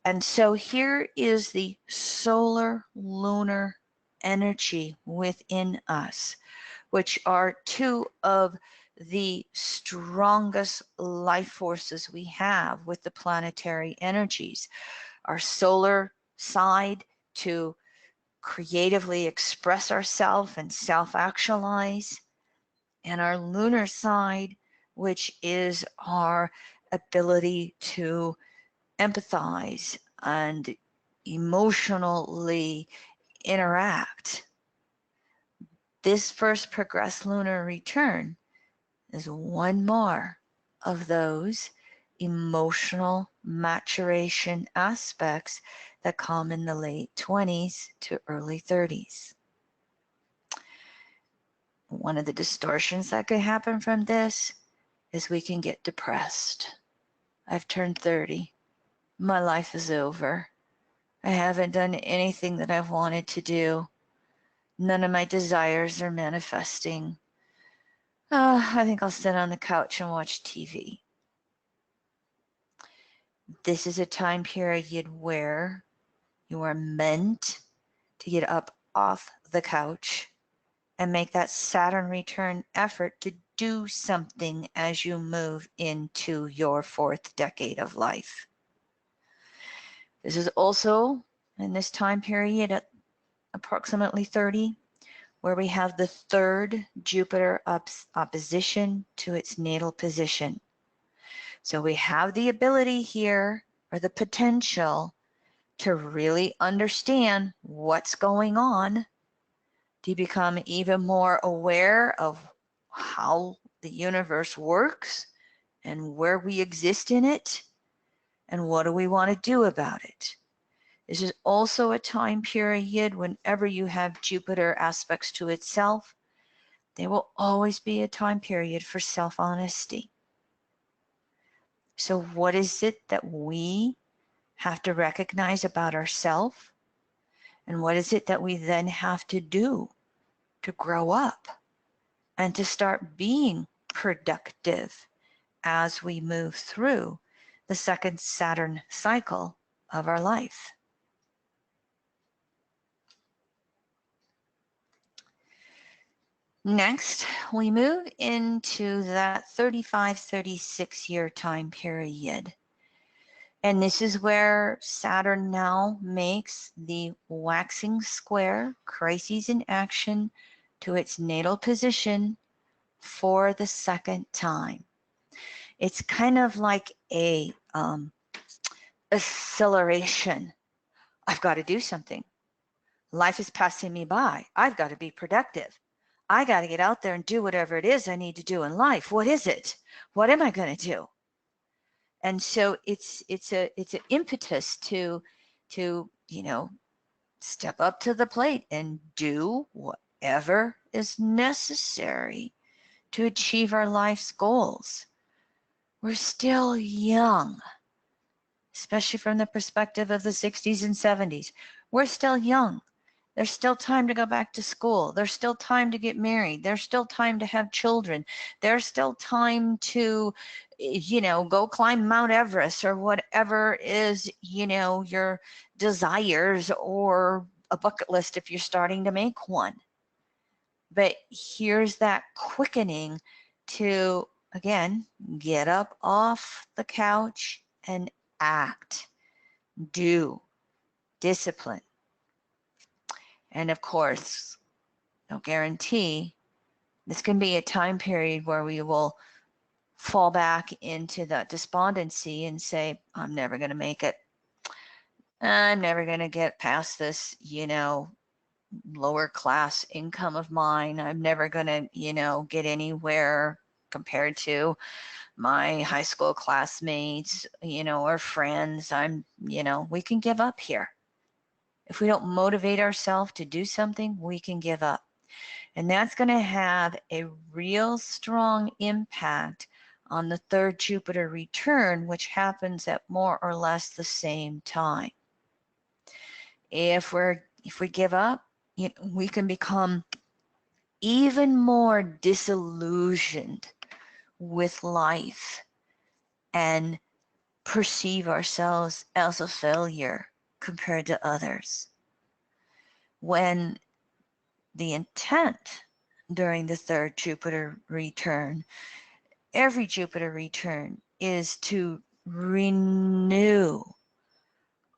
Speaker 1: And so here is the solar lunar energy within us, which are 2 of the strongest life forces we have with the planetary energies. Our solar side to creatively express ourselves and self-actualize, and our lunar side, which is our ability to empathize and emotionally interact. This first progressed lunar return is one more of those emotional maturation aspects that come in the late 20s to early 30s. One of the distortions that could happen from this is we can get depressed. I've turned 30. My life is over. I haven't done anything that I've wanted to do. None of my desires are manifesting. I think I'll sit on the couch and watch TV. This is a time period where you are meant to get up off the couch and make that Saturn return effort to do something as you move into your 4th decade of life. This is also in this time period at approximately 30, where we have the 3rd Jupiter opposition to its natal position. So we have the ability here, or the potential, to really understand what's going on, to become even more aware of how the universe works and where we exist in it, and what do we want to do about it. This is also a time period whenever you have Jupiter aspects to itself, there will always be a time period for self-honesty. So what is it that we have to recognize about ourselves? And what is it that we then have to do to grow up and to start being productive as we move through the 2nd Saturn cycle of our life? Next, we move into that 35-36 year time period. And this is where Saturn now makes the waxing square, crises in action, to its natal position for the 2nd time. It's kind of like a acceleration. I've got to do something. Life is passing me by. I've got to be productive. I got to get out there and do whatever it is I need to do in life. What is it? What am I going to do? And so it's an impetus to step up to the plate and do whatever is necessary to achieve our life's goals. We're still young, especially from the perspective of the 60s and 70s. We're still young. There's still time to go back to school. There's still time to get married. There's still time to have children. There's still time to, go climb Mount Everest or whatever is, your desires or a bucket list if you're starting to make one. But here's that quickening to, again, get up off the couch and act, do, discipline. And of course, no guarantee, this can be a time period where we will fall back into that despondency and say, I'm never going to make it. I'm never going to get past this, lower class income of mine. I'm never going to, get anywhere compared to my high school classmates, or friends. We can give up here. If we don't motivate ourselves to do something, we can give up. And that's going to have a real strong impact on the third Jupiter return, which happens at more or less the same time. If we give up, we can become even more disillusioned with life and perceive ourselves as a failure compared to others. When the intent during the third Jupiter return, every Jupiter return, is to renew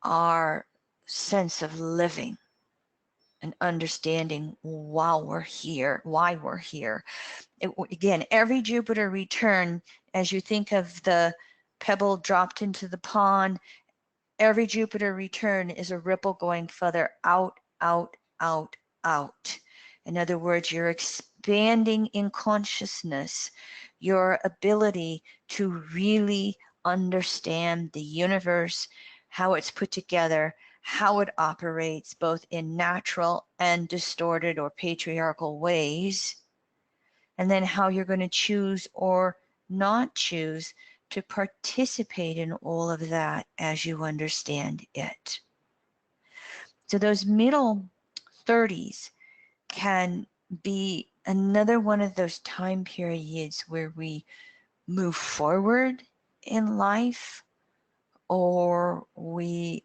Speaker 1: our sense of living and understanding why we're here. Again, every Jupiter return, as you think of the pebble dropped into the pond, every Jupiter return is a ripple going further out, out, out, out. In other words, you're expanding in consciousness your ability to really understand the universe, how it's put together, how it operates both in natural and distorted or patriarchal ways, and then how you're going to choose or not choose to participate in all of that as you understand it. So those middle 30s can be another one of those time periods where we move forward in life or we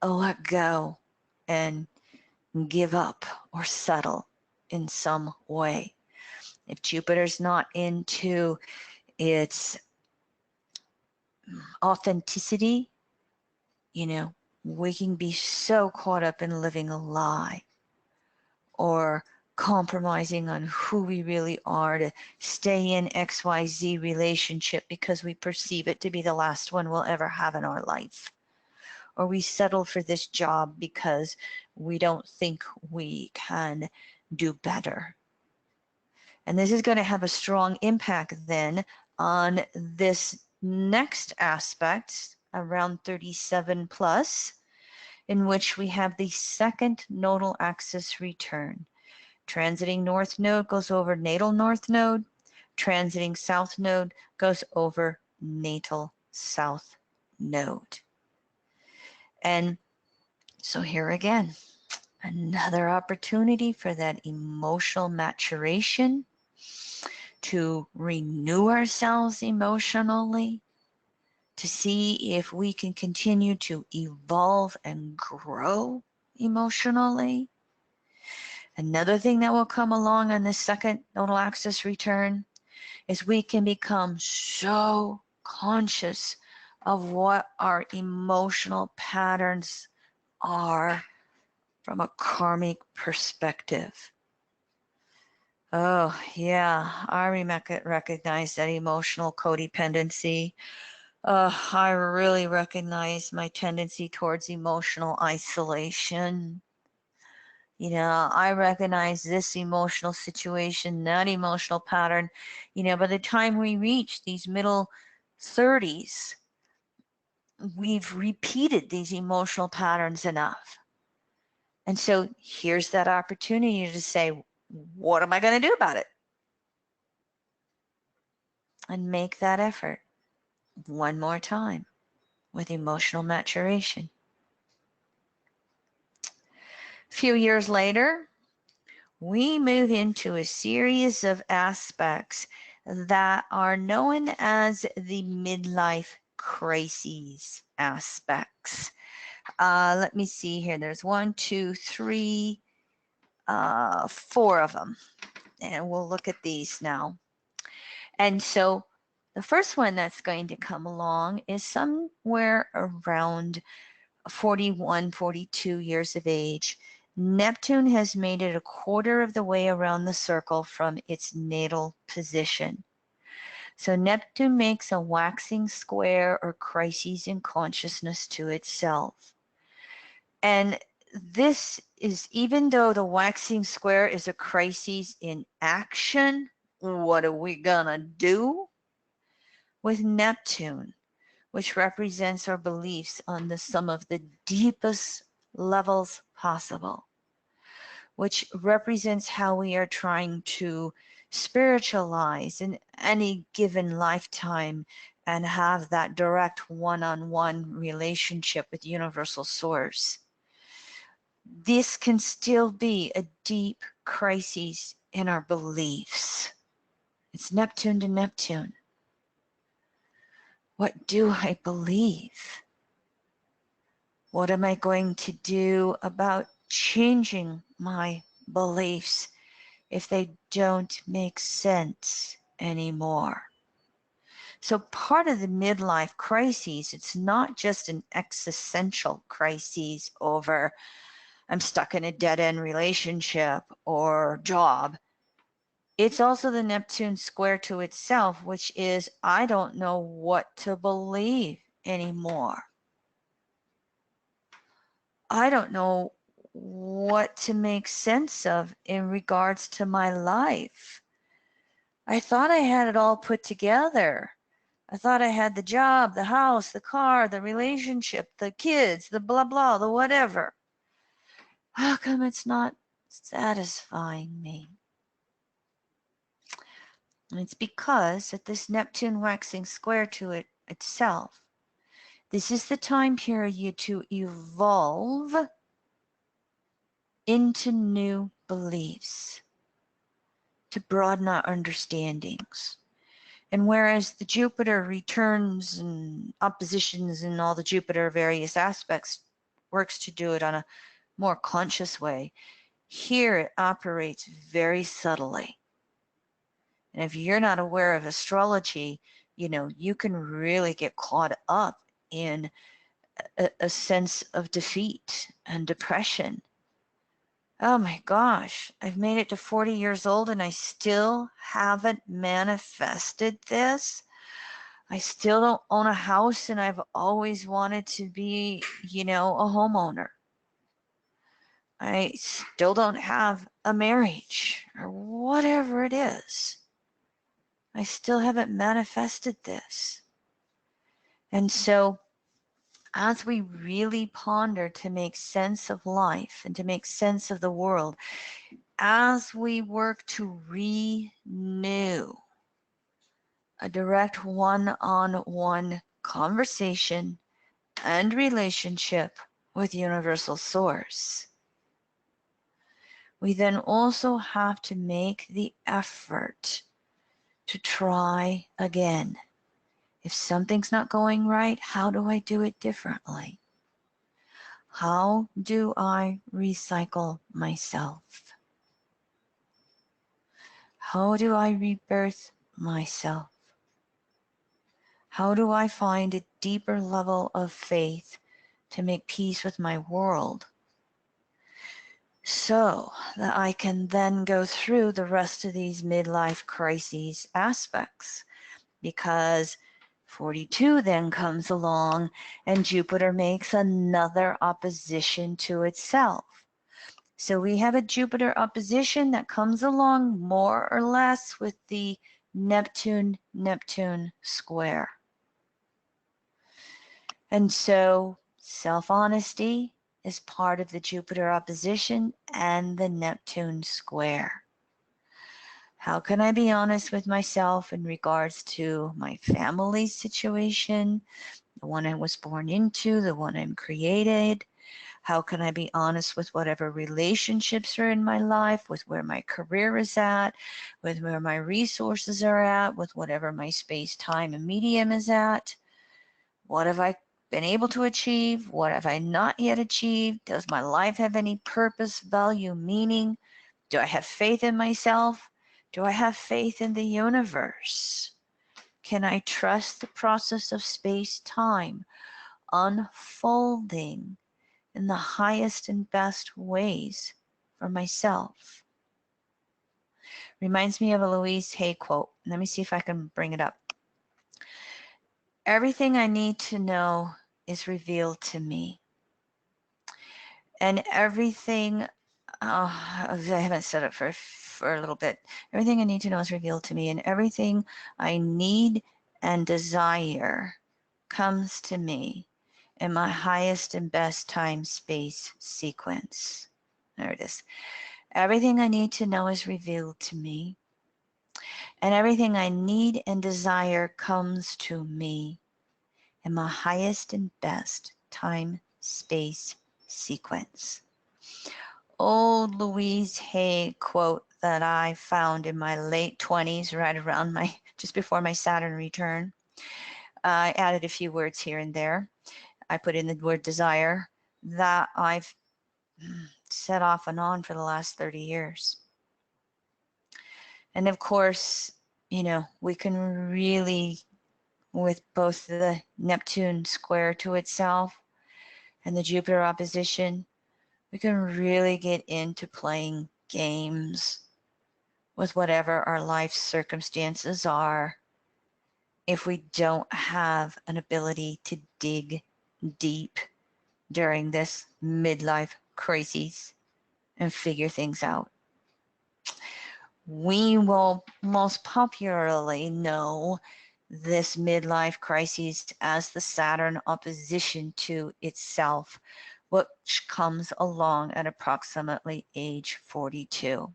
Speaker 1: let go and give up or settle in some way. If Jupiter's not into its authenticity, we can be so caught up in living a lie or compromising on who we really are to stay in XYZ relationship because we perceive it to be the last one we'll ever have in our life. Or we settle for this job because we don't think we can do better. And this is going to have a strong impact then on this next aspect around 37 plus, in which we have the second nodal axis return. Transiting north node goes over natal north node. Transiting south node goes over natal south node. And so here again, another opportunity for that emotional maturation, to renew ourselves emotionally, to see if we can continue to evolve and grow emotionally. Another thing that will come along on this second nodal axis return is we can become so conscious of what our emotional patterns are from a karmic perspective. Oh, yeah, I recognize that emotional codependency. I really recognize my tendency towards emotional isolation. I recognize this emotional situation, that emotional pattern. By the time we reach these middle 30s, we've repeated these emotional patterns enough. And so here's that opportunity to say, what am I going to do about it? And make that effort one more time with emotional maturation. A few years later, we move into a series of aspects that are known as the midlife crises aspects. Let me see here. There's 1, 2, 3, 4 of them. And we'll look at these now. And so the first one that's going to come along is somewhere around 41, 42 years of age. Neptune has made it a quarter of the way around the circle from its natal position. So Neptune makes a waxing square or crises in consciousness to itself. And this is, even though the waxing square is a crisis in action, what are we gonna do? With Neptune, which represents our beliefs on some of the deepest levels possible, which represents how we are trying to spiritualize in any given lifetime and have that direct one-on-one relationship with Universal Source. This can still be a deep crisis in our beliefs. It's Neptune to Neptune. What do I believe? What am I going to do about changing my beliefs if they don't make sense anymore? So part of the midlife crises, it's not just an existential crisis over I'm stuck in a dead-end relationship or job. It's also the Neptune square to itself, which is I don't know what to believe anymore. I don't know what to make sense of in regards to my life. I thought I had it all put together. I thought I had the job, the house, the car, the relationship, the kids, the blah, blah, the whatever. How come it's not satisfying me? And it's because at this Neptune waxing square to itself, this is the time period to evolve into new beliefs, to broaden our understandings. And whereas the Jupiter returns and oppositions and all the Jupiter various aspects works to do it on a more conscious way, here it operates very subtly. And if you're not aware of astrology, you can really get caught up in a sense of defeat and depression. Oh my gosh, I've made it to 40 years old and I still haven't manifested this. I still don't own a house and I've always wanted to be, a homeowner. I still don't have a marriage or whatever it is. I still haven't manifested this. And so as we really ponder to make sense of life and to make sense of the world, as we work to renew a direct one-on-one conversation and relationship with Universal Source, we then also have to make the effort to try again. If something's not going right, how do I do it differently? How do I recycle myself? How do I rebirth myself? How do I find a deeper level of faith to make peace with my world so that I can then go through the rest of these midlife crises aspects? Because 42 then comes along and Jupiter makes another opposition to itself. So we have a Jupiter opposition that comes along more or less with the Neptune square. And so self-honesty is part of the Jupiter opposition and the Neptune square. How can I be honest with myself in regards to my family situation, the one I was born into, the one I'm created? How can I be honest with whatever relationships are in my life, with where my career is at, with where my resources are at, with whatever my space, time, and medium is at? What have I been able to achieve? What have I not yet achieved? Does my life have any purpose, value, meaning? Do I have faith in myself? Do I have faith in the universe? Can I trust the process of space-time unfolding in the highest and best ways for myself? Reminds me of a Louise Hay quote. Let me see if I can bring it up. Everything I need to know is revealed to me. And everything, I haven't said it for a little bit. Everything I need to know is revealed to me, and everything I need and desire comes to me in my highest and best time space sequence. There it is. Everything I need to know is revealed to me, and everything I need and desire comes to me in my highest and best time space sequence. Old Louise Hay quote that I found in my late 20s, right around just before my Saturn return. I added a few words here and there. I put in the word desire that I've said off and on for the last 30 years. And of course, we can really, with both the Neptune square to itself and the Jupiter opposition, we can really get into playing games with whatever our life circumstances are if we don't have an ability to dig deep during this midlife crisis and figure things out. We will most popularly know this midlife crisis as the Saturn opposition to itself, which comes along at approximately age 42.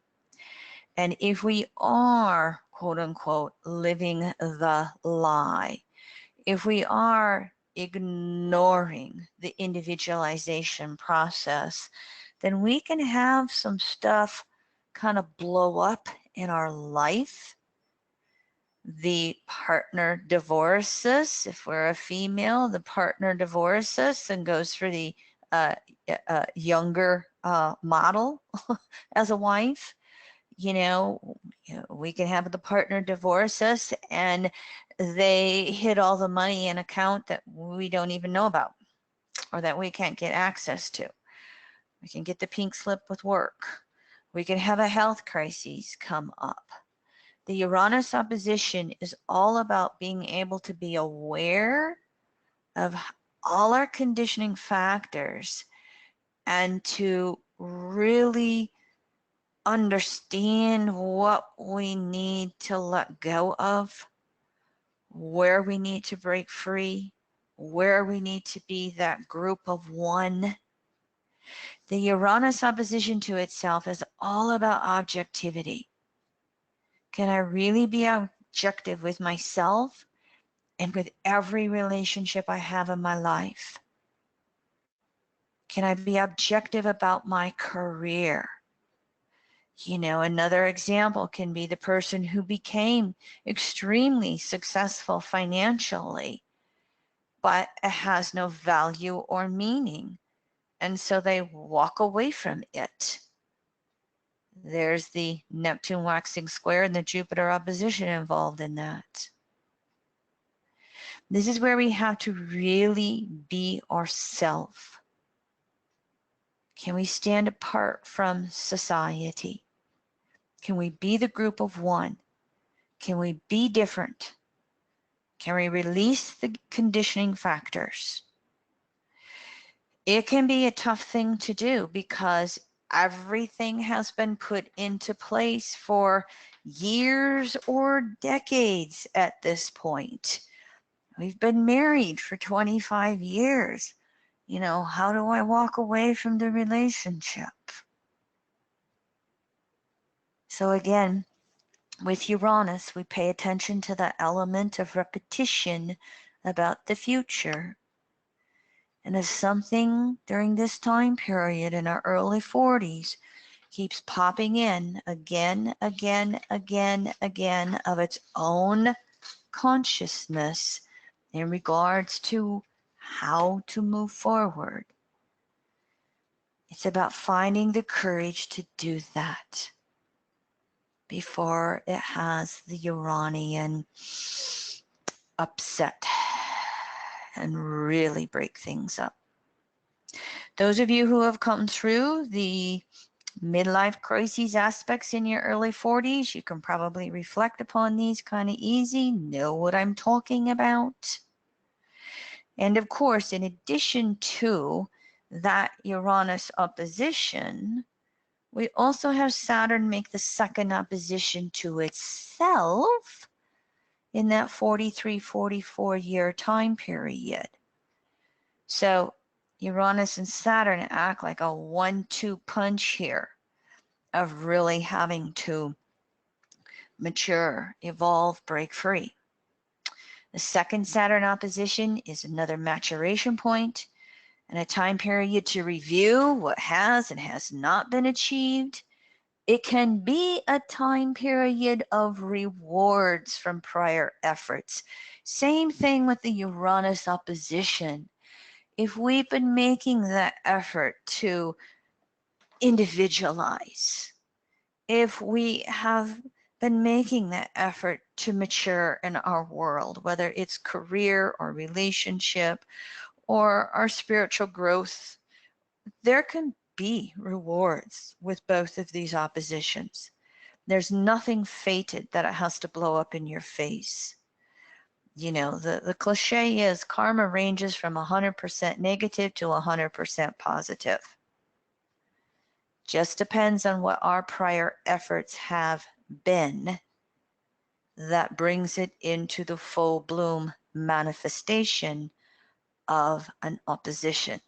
Speaker 1: And if we are, quote unquote, living the lie, if we are ignoring the individualization process, then we can have some stuff kind of blow up in our life. The partner divorces. If we're a female, the partner divorces and goes for the younger model as a wife. We can have the partner divorce us and they hid all the money in an account that we don't even know about or that we can't get access to. We can get the pink slip with work. We can have a health crisis come up. The Uranus opposition is all about being able to be aware of all our conditioning factors and to really understand what we need to let go of, where we need to break free, where we need to be that group of one. The Uranus opposition to itself is all about objectivity. Can I really be objective with myself and with every relationship I have in my life? Can I be objective about my career? Another example can be the person who became extremely successful financially, but it has no value or meaning, and so they walk away from it. There's the Neptune waxing square and the Jupiter opposition involved in that. This is where we have to really be ourselves. Can we stand apart from society? Can we be the group of one? Can we be different? Can we release the conditioning factors? It can be a tough thing to do because everything has been put into place for years or decades at this point. We've been married for 25 years. How do I walk away from the relationship? So again, with Uranus, we pay attention to the element of repetition about the future. And if something during this time period in our early 40s keeps popping in again, again of its own consciousness in regards to how to move forward, it's about finding the courage to do that before it has the Uranian upset and really break things up. Those of you who have come through the midlife crises aspects in your early 40s, you can probably reflect upon these kind of easy, know what I'm talking about. And of course, in addition to that Uranus opposition, we also have Saturn make the second opposition to itself in that 43-44 year time period. So Uranus and Saturn act like a 1-2 punch here of really having to mature, evolve, break free. The second Saturn opposition is another maturation point and a time period to review what has and has not been achieved. It can be a time period of rewards from prior efforts. Same thing with the Uranus opposition. If we've been making that effort to individualize, if we have been making that effort to mature in our world, whether it's career or relationship or our spiritual growth, there can be rewards with both of these oppositions. There's nothing fated that it has to blow up in your face. The cliche is karma ranges from 100% negative to 100% positive. Just depends on what our prior efforts have been that brings it into the full bloom manifestation of an opposition.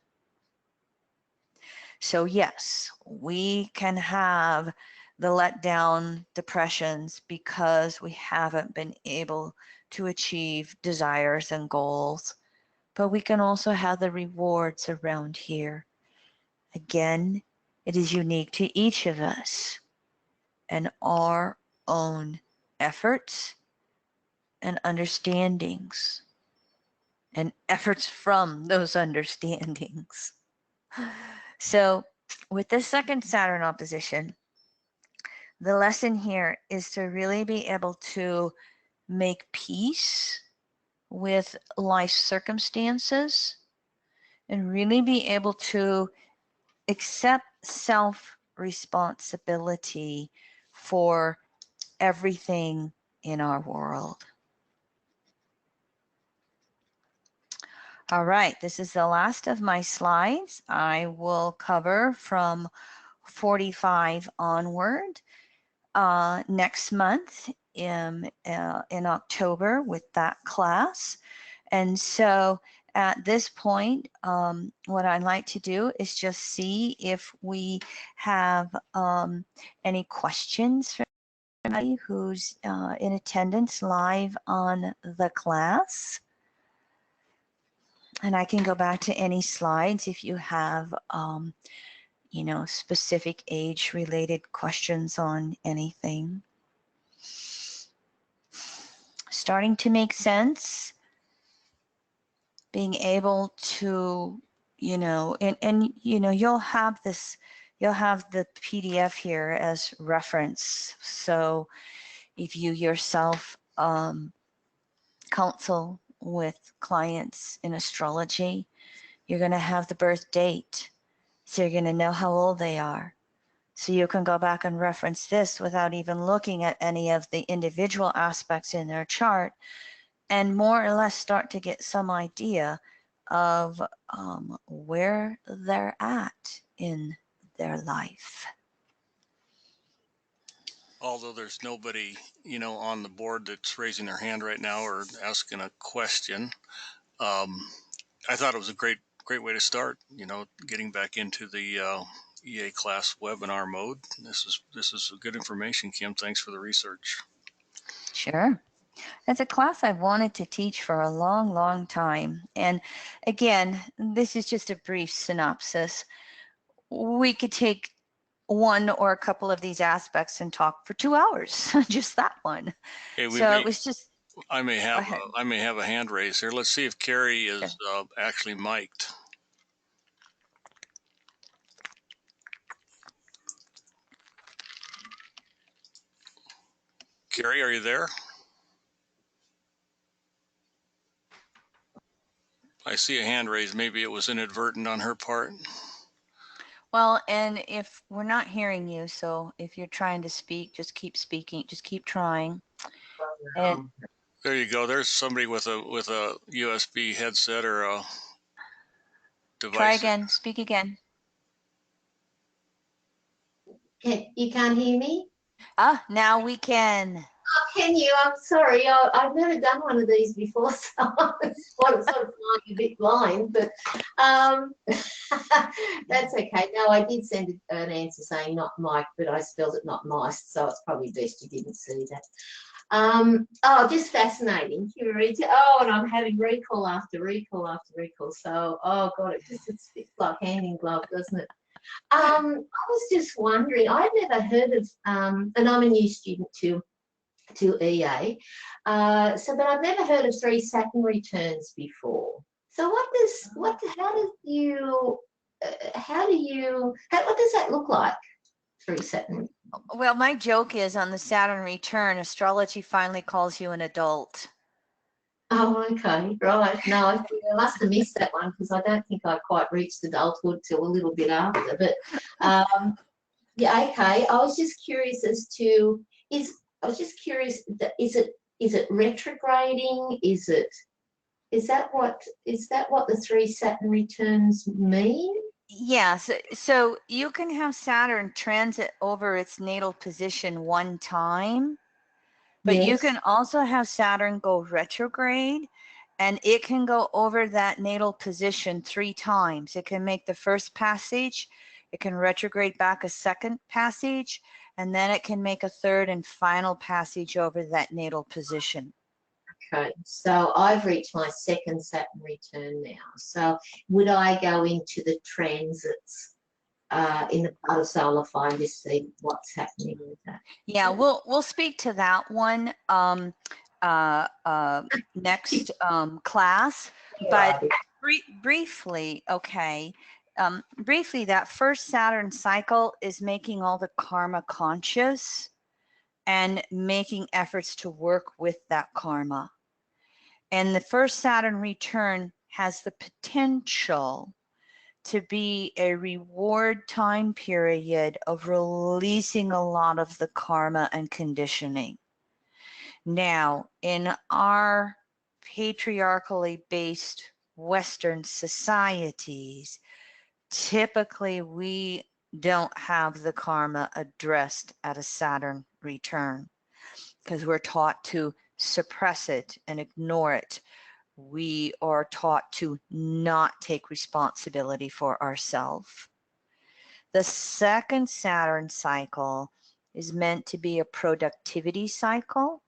Speaker 1: So yes, we can have the letdown depressions because we haven't been able to achieve desires and goals, but we can also have the rewards around here. Again, it is unique to each of us and our own efforts and understandings and efforts from those understandings. So with this second Saturn opposition, the lesson here is to really be able to make peace with life circumstances and really be able to accept self-responsibility for everything in our world. All right, this is the last of my slides. I will cover from 45 onward next month in October with that class. And so at this point, what I'd like to do is just see if we have any questions from anybody who's in attendance live on the class. And I can go back to any slides if you have specific age-related questions on anything. Starting to make sense, being able to, you'll have the PDF here as reference. So if you yourself counsel with clients in astrology, you're going to have the birth date. So you're going to know how old they are. So you can go back and reference this without even looking at any of the individual aspects in their chart and more or less start to get some idea of where they're at in their life.
Speaker 2: although there's nobody, on the board that's raising their hand right now or asking a question, I thought it was a great way to start, getting back into the EA class webinar mode. This is good information, Kim. Thanks for the research.
Speaker 1: Sure. It's a class I've wanted to teach for a long, long time. And again, this is just a brief synopsis. We could take one or a couple of these aspects and talk for 2 hours, just that one.
Speaker 2: Hey,
Speaker 1: It was just.
Speaker 2: I may have a hand raised here. Let's see if Carrie is
Speaker 1: Sure.
Speaker 2: actually mic'd. Carrie, are you there? I see a hand raised. Maybe it was inadvertent on her part.
Speaker 1: Well, and if we're not hearing you, so if you're trying to speak, just keep speaking, just keep trying. And
Speaker 2: there you go. There's somebody with a USB headset or a device.
Speaker 1: Try again. Speak again.
Speaker 3: You can't hear me?
Speaker 1: Now we can.
Speaker 3: Oh, can you? I'm sorry. I've never done one of these before, so I'm sort of flying a bit blind, but that's okay. No, I did send an answer saying not Mike, but I spelled it not mice, so it's probably best you didn't see that. Just fascinating. Oh, and I'm having recall after recall after recall. So, oh God, it's like hand in glove, doesn't it? I was just wondering, I'd never heard of, and I'm a new student to EA, but I've never heard of 3 Saturn returns before. So what does that look like, 3 Saturn?
Speaker 1: Well, my joke is on the Saturn return, astrology finally calls you an adult.
Speaker 3: Oh, okay, right. No, I must have missed that one because I don't think I quite reached adulthood till a little bit after. But yeah, okay. I was just curious is it retrograding? Is that what the 3 Saturn returns mean?
Speaker 1: Yeah, so you can have Saturn transit over its natal position one time, but
Speaker 3: yes.
Speaker 1: You can also have Saturn go retrograde, and it can go over that natal position 3 times. It can make the first passage, it can retrograde back a second passage, and then it can make a third and final passage over that natal position.
Speaker 3: Okay, so I've reached my 2nd Saturn return now. So would I go into the transits in the part of solar find to see what's happening with that?
Speaker 1: Yeah, we'll speak to that one next class, but briefly, okay. Briefly, that first Saturn cycle is making all the karma conscious and making efforts to work with that karma. And the first Saturn return has the potential to be a reward time period of releasing a lot of the karma and conditioning. Now, in our patriarchally based Western societies, typically we don't have the karma addressed at a Saturn return because we're taught to suppress it and ignore it. We are taught to not take responsibility for ourselves. The second Saturn cycle is meant to be a productivity cycle.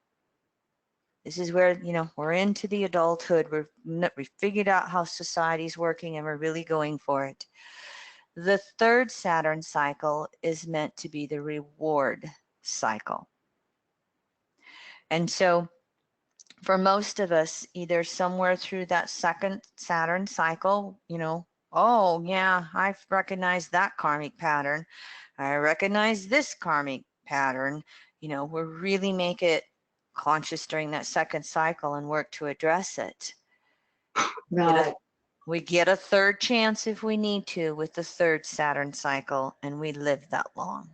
Speaker 1: This is where, we're into the adulthood. We figured out how society's working and we're really going for it. The third Saturn cycle is meant to be the reward cycle. And so for most of us, either somewhere through that second Saturn cycle, oh yeah, I've recognized that karmic pattern. I recognize this karmic pattern. We really make it conscious during that second cycle and work to address it.
Speaker 3: Right.
Speaker 1: We get a third chance if we need to with the third Saturn cycle, and we live that long.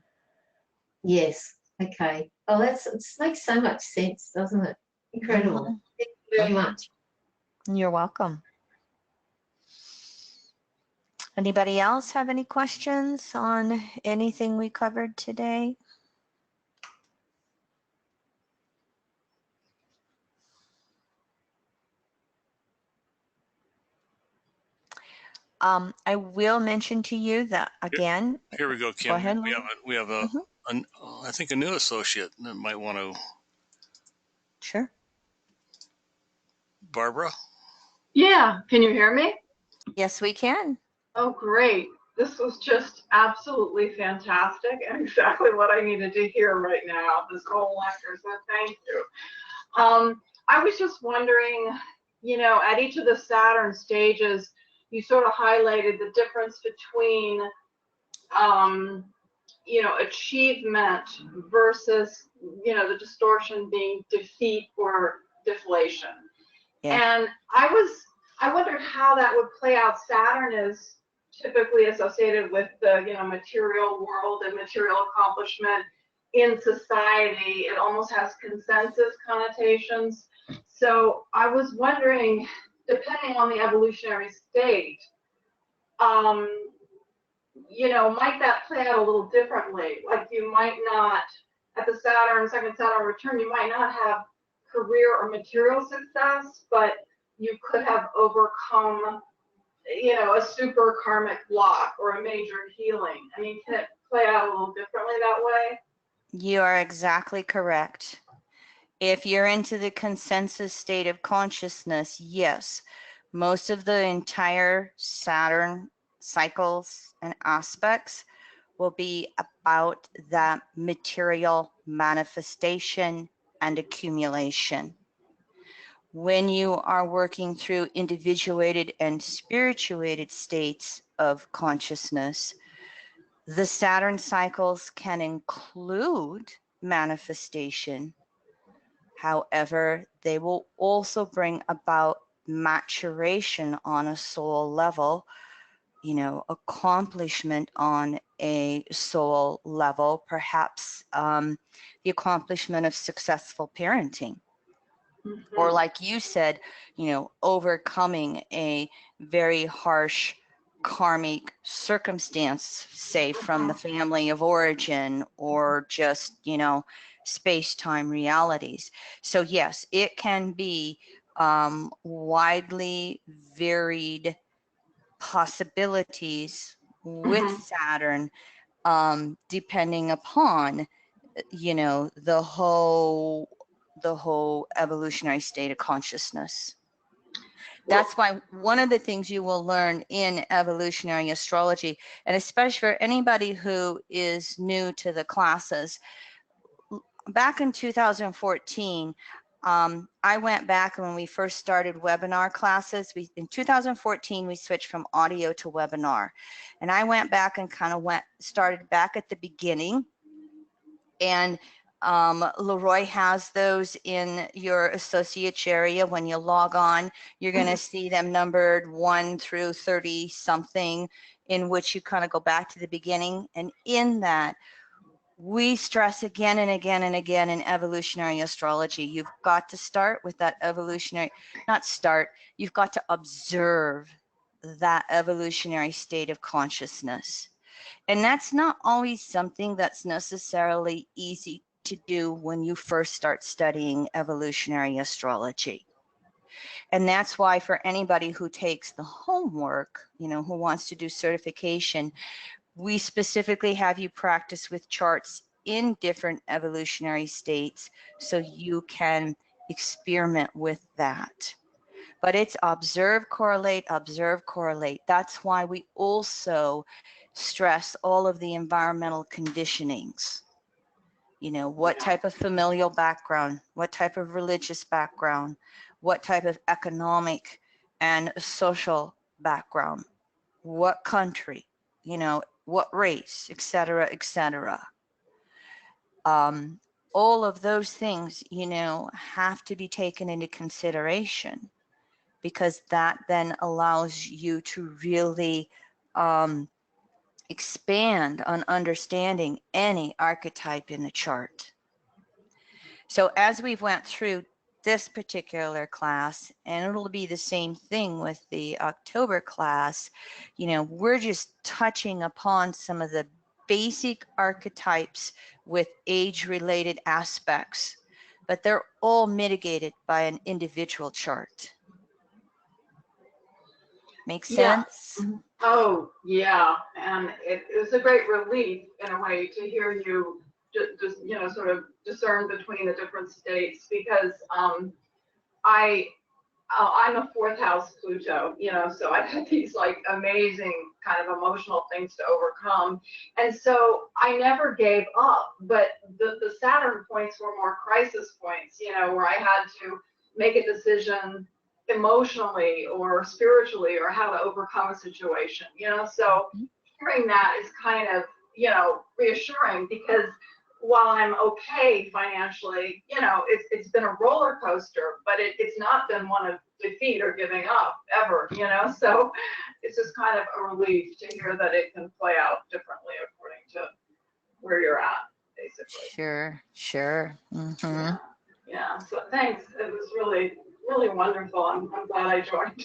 Speaker 3: Yes. Okay. Oh, it makes so much sense, doesn't it? Incredible. Thank you very much.
Speaker 1: You're welcome. Anybody else have any questions on anything we covered today? I will mention to you that again.
Speaker 2: Here we go,
Speaker 1: Go
Speaker 2: Kim.
Speaker 1: ahead,
Speaker 2: We have a,
Speaker 1: Mhm.
Speaker 2: I think a new associate that might want to.
Speaker 1: Sure.
Speaker 2: Barbara.
Speaker 4: Yeah, can you hear me?
Speaker 1: Yes, we can.
Speaker 4: Oh, great. This was just absolutely fantastic and exactly what I needed to hear right now, this whole lecture, so thank you. I was just wondering, at each of the Saturn stages, you sort of highlighted the difference between, achievement versus, the distortion being defeat or deflation.
Speaker 1: Yeah.
Speaker 4: And I wondered how that would play out. Saturn is typically associated with the, material world and material accomplishment in society. It almost has consensus connotations. So I was wondering, depending on the evolutionary state, might that play out a little differently? Like you might not, at the second Saturn return, you might not have career or material success, but you could have overcome, a super karmic block or a major healing. I mean, can it play out a little differently that way?
Speaker 1: You are exactly correct. If you're into the consensus state of consciousness, yes, most of the entire Saturn cycles and aspects will be about that material manifestation and accumulation. When you are working through individuated and spirituated states of consciousness, the Saturn cycles can include manifestation. However, they will also bring about maturation on a soul level, accomplishment on a soul level, perhaps the accomplishment of successful parenting. Or like you said, overcoming a very harsh karmic circumstance, say from the family of origin or just, space-time realities. So yes, it can be widely varied possibilities with Saturn, depending upon, the whole evolutionary state of consciousness. That's why one of the things you will learn in evolutionary astrology, and especially for anybody who is new to the classes, back in 2014, I went back when we first started webinar classes. In 2014, we switched from audio to webinar. And I went back and kind of started back at the beginning. And Leroy has those in your associates area. When you log on, you're going to see them numbered 1 through 30 something, in which you kind of go back to the beginning. And in that, we stress again and again and again in evolutionary astrology, you've got to start with that you've got to observe that evolutionary state of consciousness. And that's not always something that's necessarily easy to do when you first start studying evolutionary astrology. And that's why for anybody who takes the homework, who wants to do certification, we specifically have you practice with charts in different evolutionary states so you can experiment with that. But it's observe, correlate, observe, correlate. That's why we also stress all of the environmental conditionings. What type of familial background, what type of religious background, what type of economic and social background, what country, what race, et cetera, et cetera. All of those things, have to be taken into consideration, because that then allows you to really expand on understanding any archetype in the chart. So as we've went through this particular class, and it'll be the same thing with the October class, we're just touching upon some of the basic archetypes with age-related aspects, but they're all mitigated by an individual chart. Make
Speaker 4: Yeah.
Speaker 1: sense?
Speaker 4: Oh, yeah. And it was a great relief in a way to hear you just, sort of discern between the different states because I I'm a fourth house Pluto, so I've had these like amazing kind of emotional things to overcome. And so I never gave up, but the Saturn points were more crisis points, where I had to make a decision emotionally or spiritually or how to overcome a situation, so hearing that is kind of, reassuring because while I'm okay financially, it's been a roller coaster, but it's not been one of defeat or giving up ever, so it's just kind of a relief to hear that it can play out differently according to where you're at, basically.
Speaker 1: Sure. Mm-hmm.
Speaker 4: Yeah, so thanks. It was really, really wonderful. I'm glad I joined.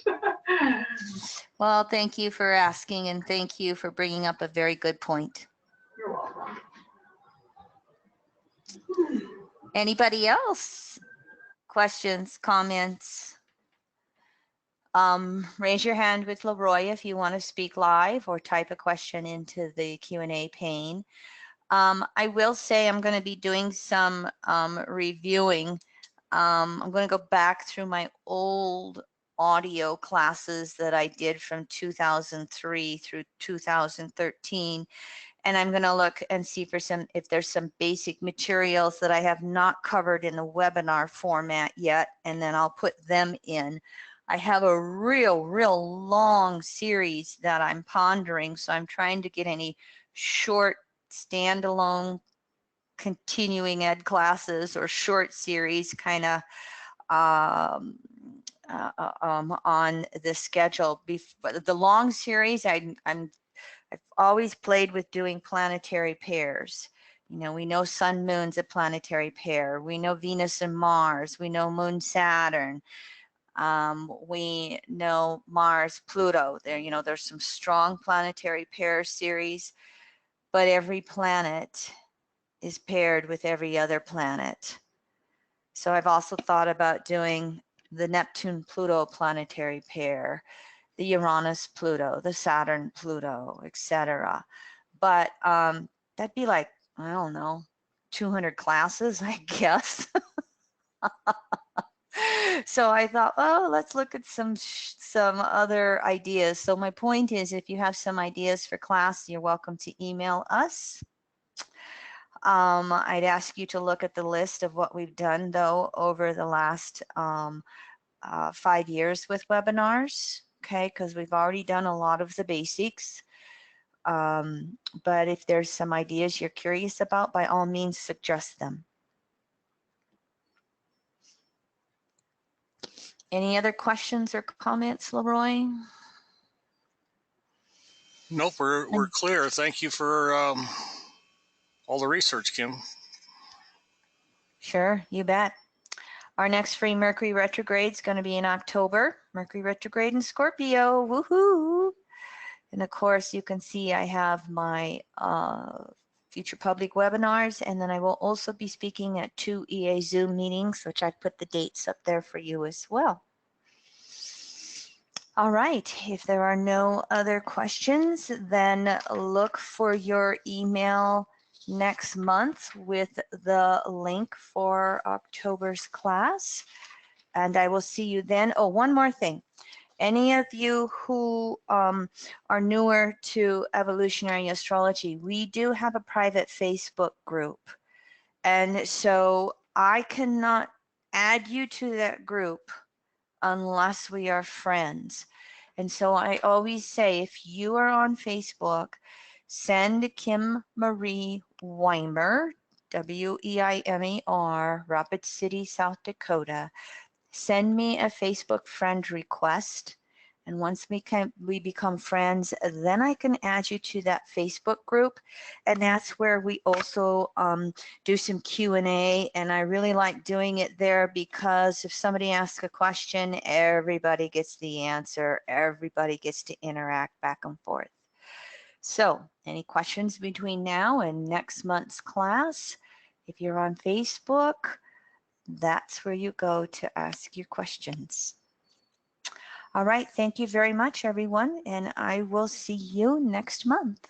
Speaker 1: Well, thank you for asking, and thank you for bringing up a very good point.
Speaker 4: You're welcome.
Speaker 1: Anybody else? Questions, comments? Raise your hand with Leroy if you want to speak live or type a question into the Q&A pane. I will say I'm going to be doing some reviewing. I'm going to go back through my old audio classes that I did from 2003 through 2013. And I'm going to look and see if there's some basic materials that I have not covered in the webinar format yet, and then I'll put them in. I have a real long series that I'm pondering, so I'm trying to get any short standalone continuing ed classes or short series kind of on the schedule. The long series, I've always played with doing planetary pairs. We know Sun, Moon's a planetary pair. We know Venus and Mars. We know Moon, Saturn. We know Mars, Pluto. There's some strong planetary pair series, but every planet is paired with every other planet. So I've also thought about doing the Neptune-Pluto planetary pair, the Uranus-Pluto, the Saturn-Pluto, etc. But that'd be like, I don't know, 200 classes, I guess. So I thought, oh, let's look at some other ideas. So my point is, if you have some ideas for class, you're welcome to email us. I'd ask you to look at the list of what we've done, though, over the last 5 years with webinars, okay, because we've already done a lot of the basics. But if there's some ideas you're curious about, by all means, suggest them. Any other questions or comments, Leroy?
Speaker 2: Nope, we're clear. Thank you for all the research, Kim.
Speaker 1: Sure, you bet. Our next free Mercury retrograde is going to be in October. Mercury retrograde in Scorpio, woohoo! And of course, you can see I have my future public webinars, and then I will also be speaking at 2 EA Zoom meetings, which I put the dates up there for you as well. All right, if there are no other questions, then look for your email next month with the link for October's class, and I will see you then. Oh, one more thing. Any of you who are newer to evolutionary astrology, we do have a private Facebook group. And so I cannot add you to that group unless we are friends. And so I always say, if you are on Facebook, send Kim Marie Weimer, Weimer, Rapid City, South Dakota. Send me a Facebook friend request. And once we become friends, then I can add you to that Facebook group. And that's where we also do some Q&A. And I really like doing it there because if somebody asks a question, everybody gets the answer. Everybody gets to interact back and forth. So any questions between now and next month's class? If you're on Facebook, that's where you go to ask your questions. All right. Thank you very much, everyone. And I will see you next month.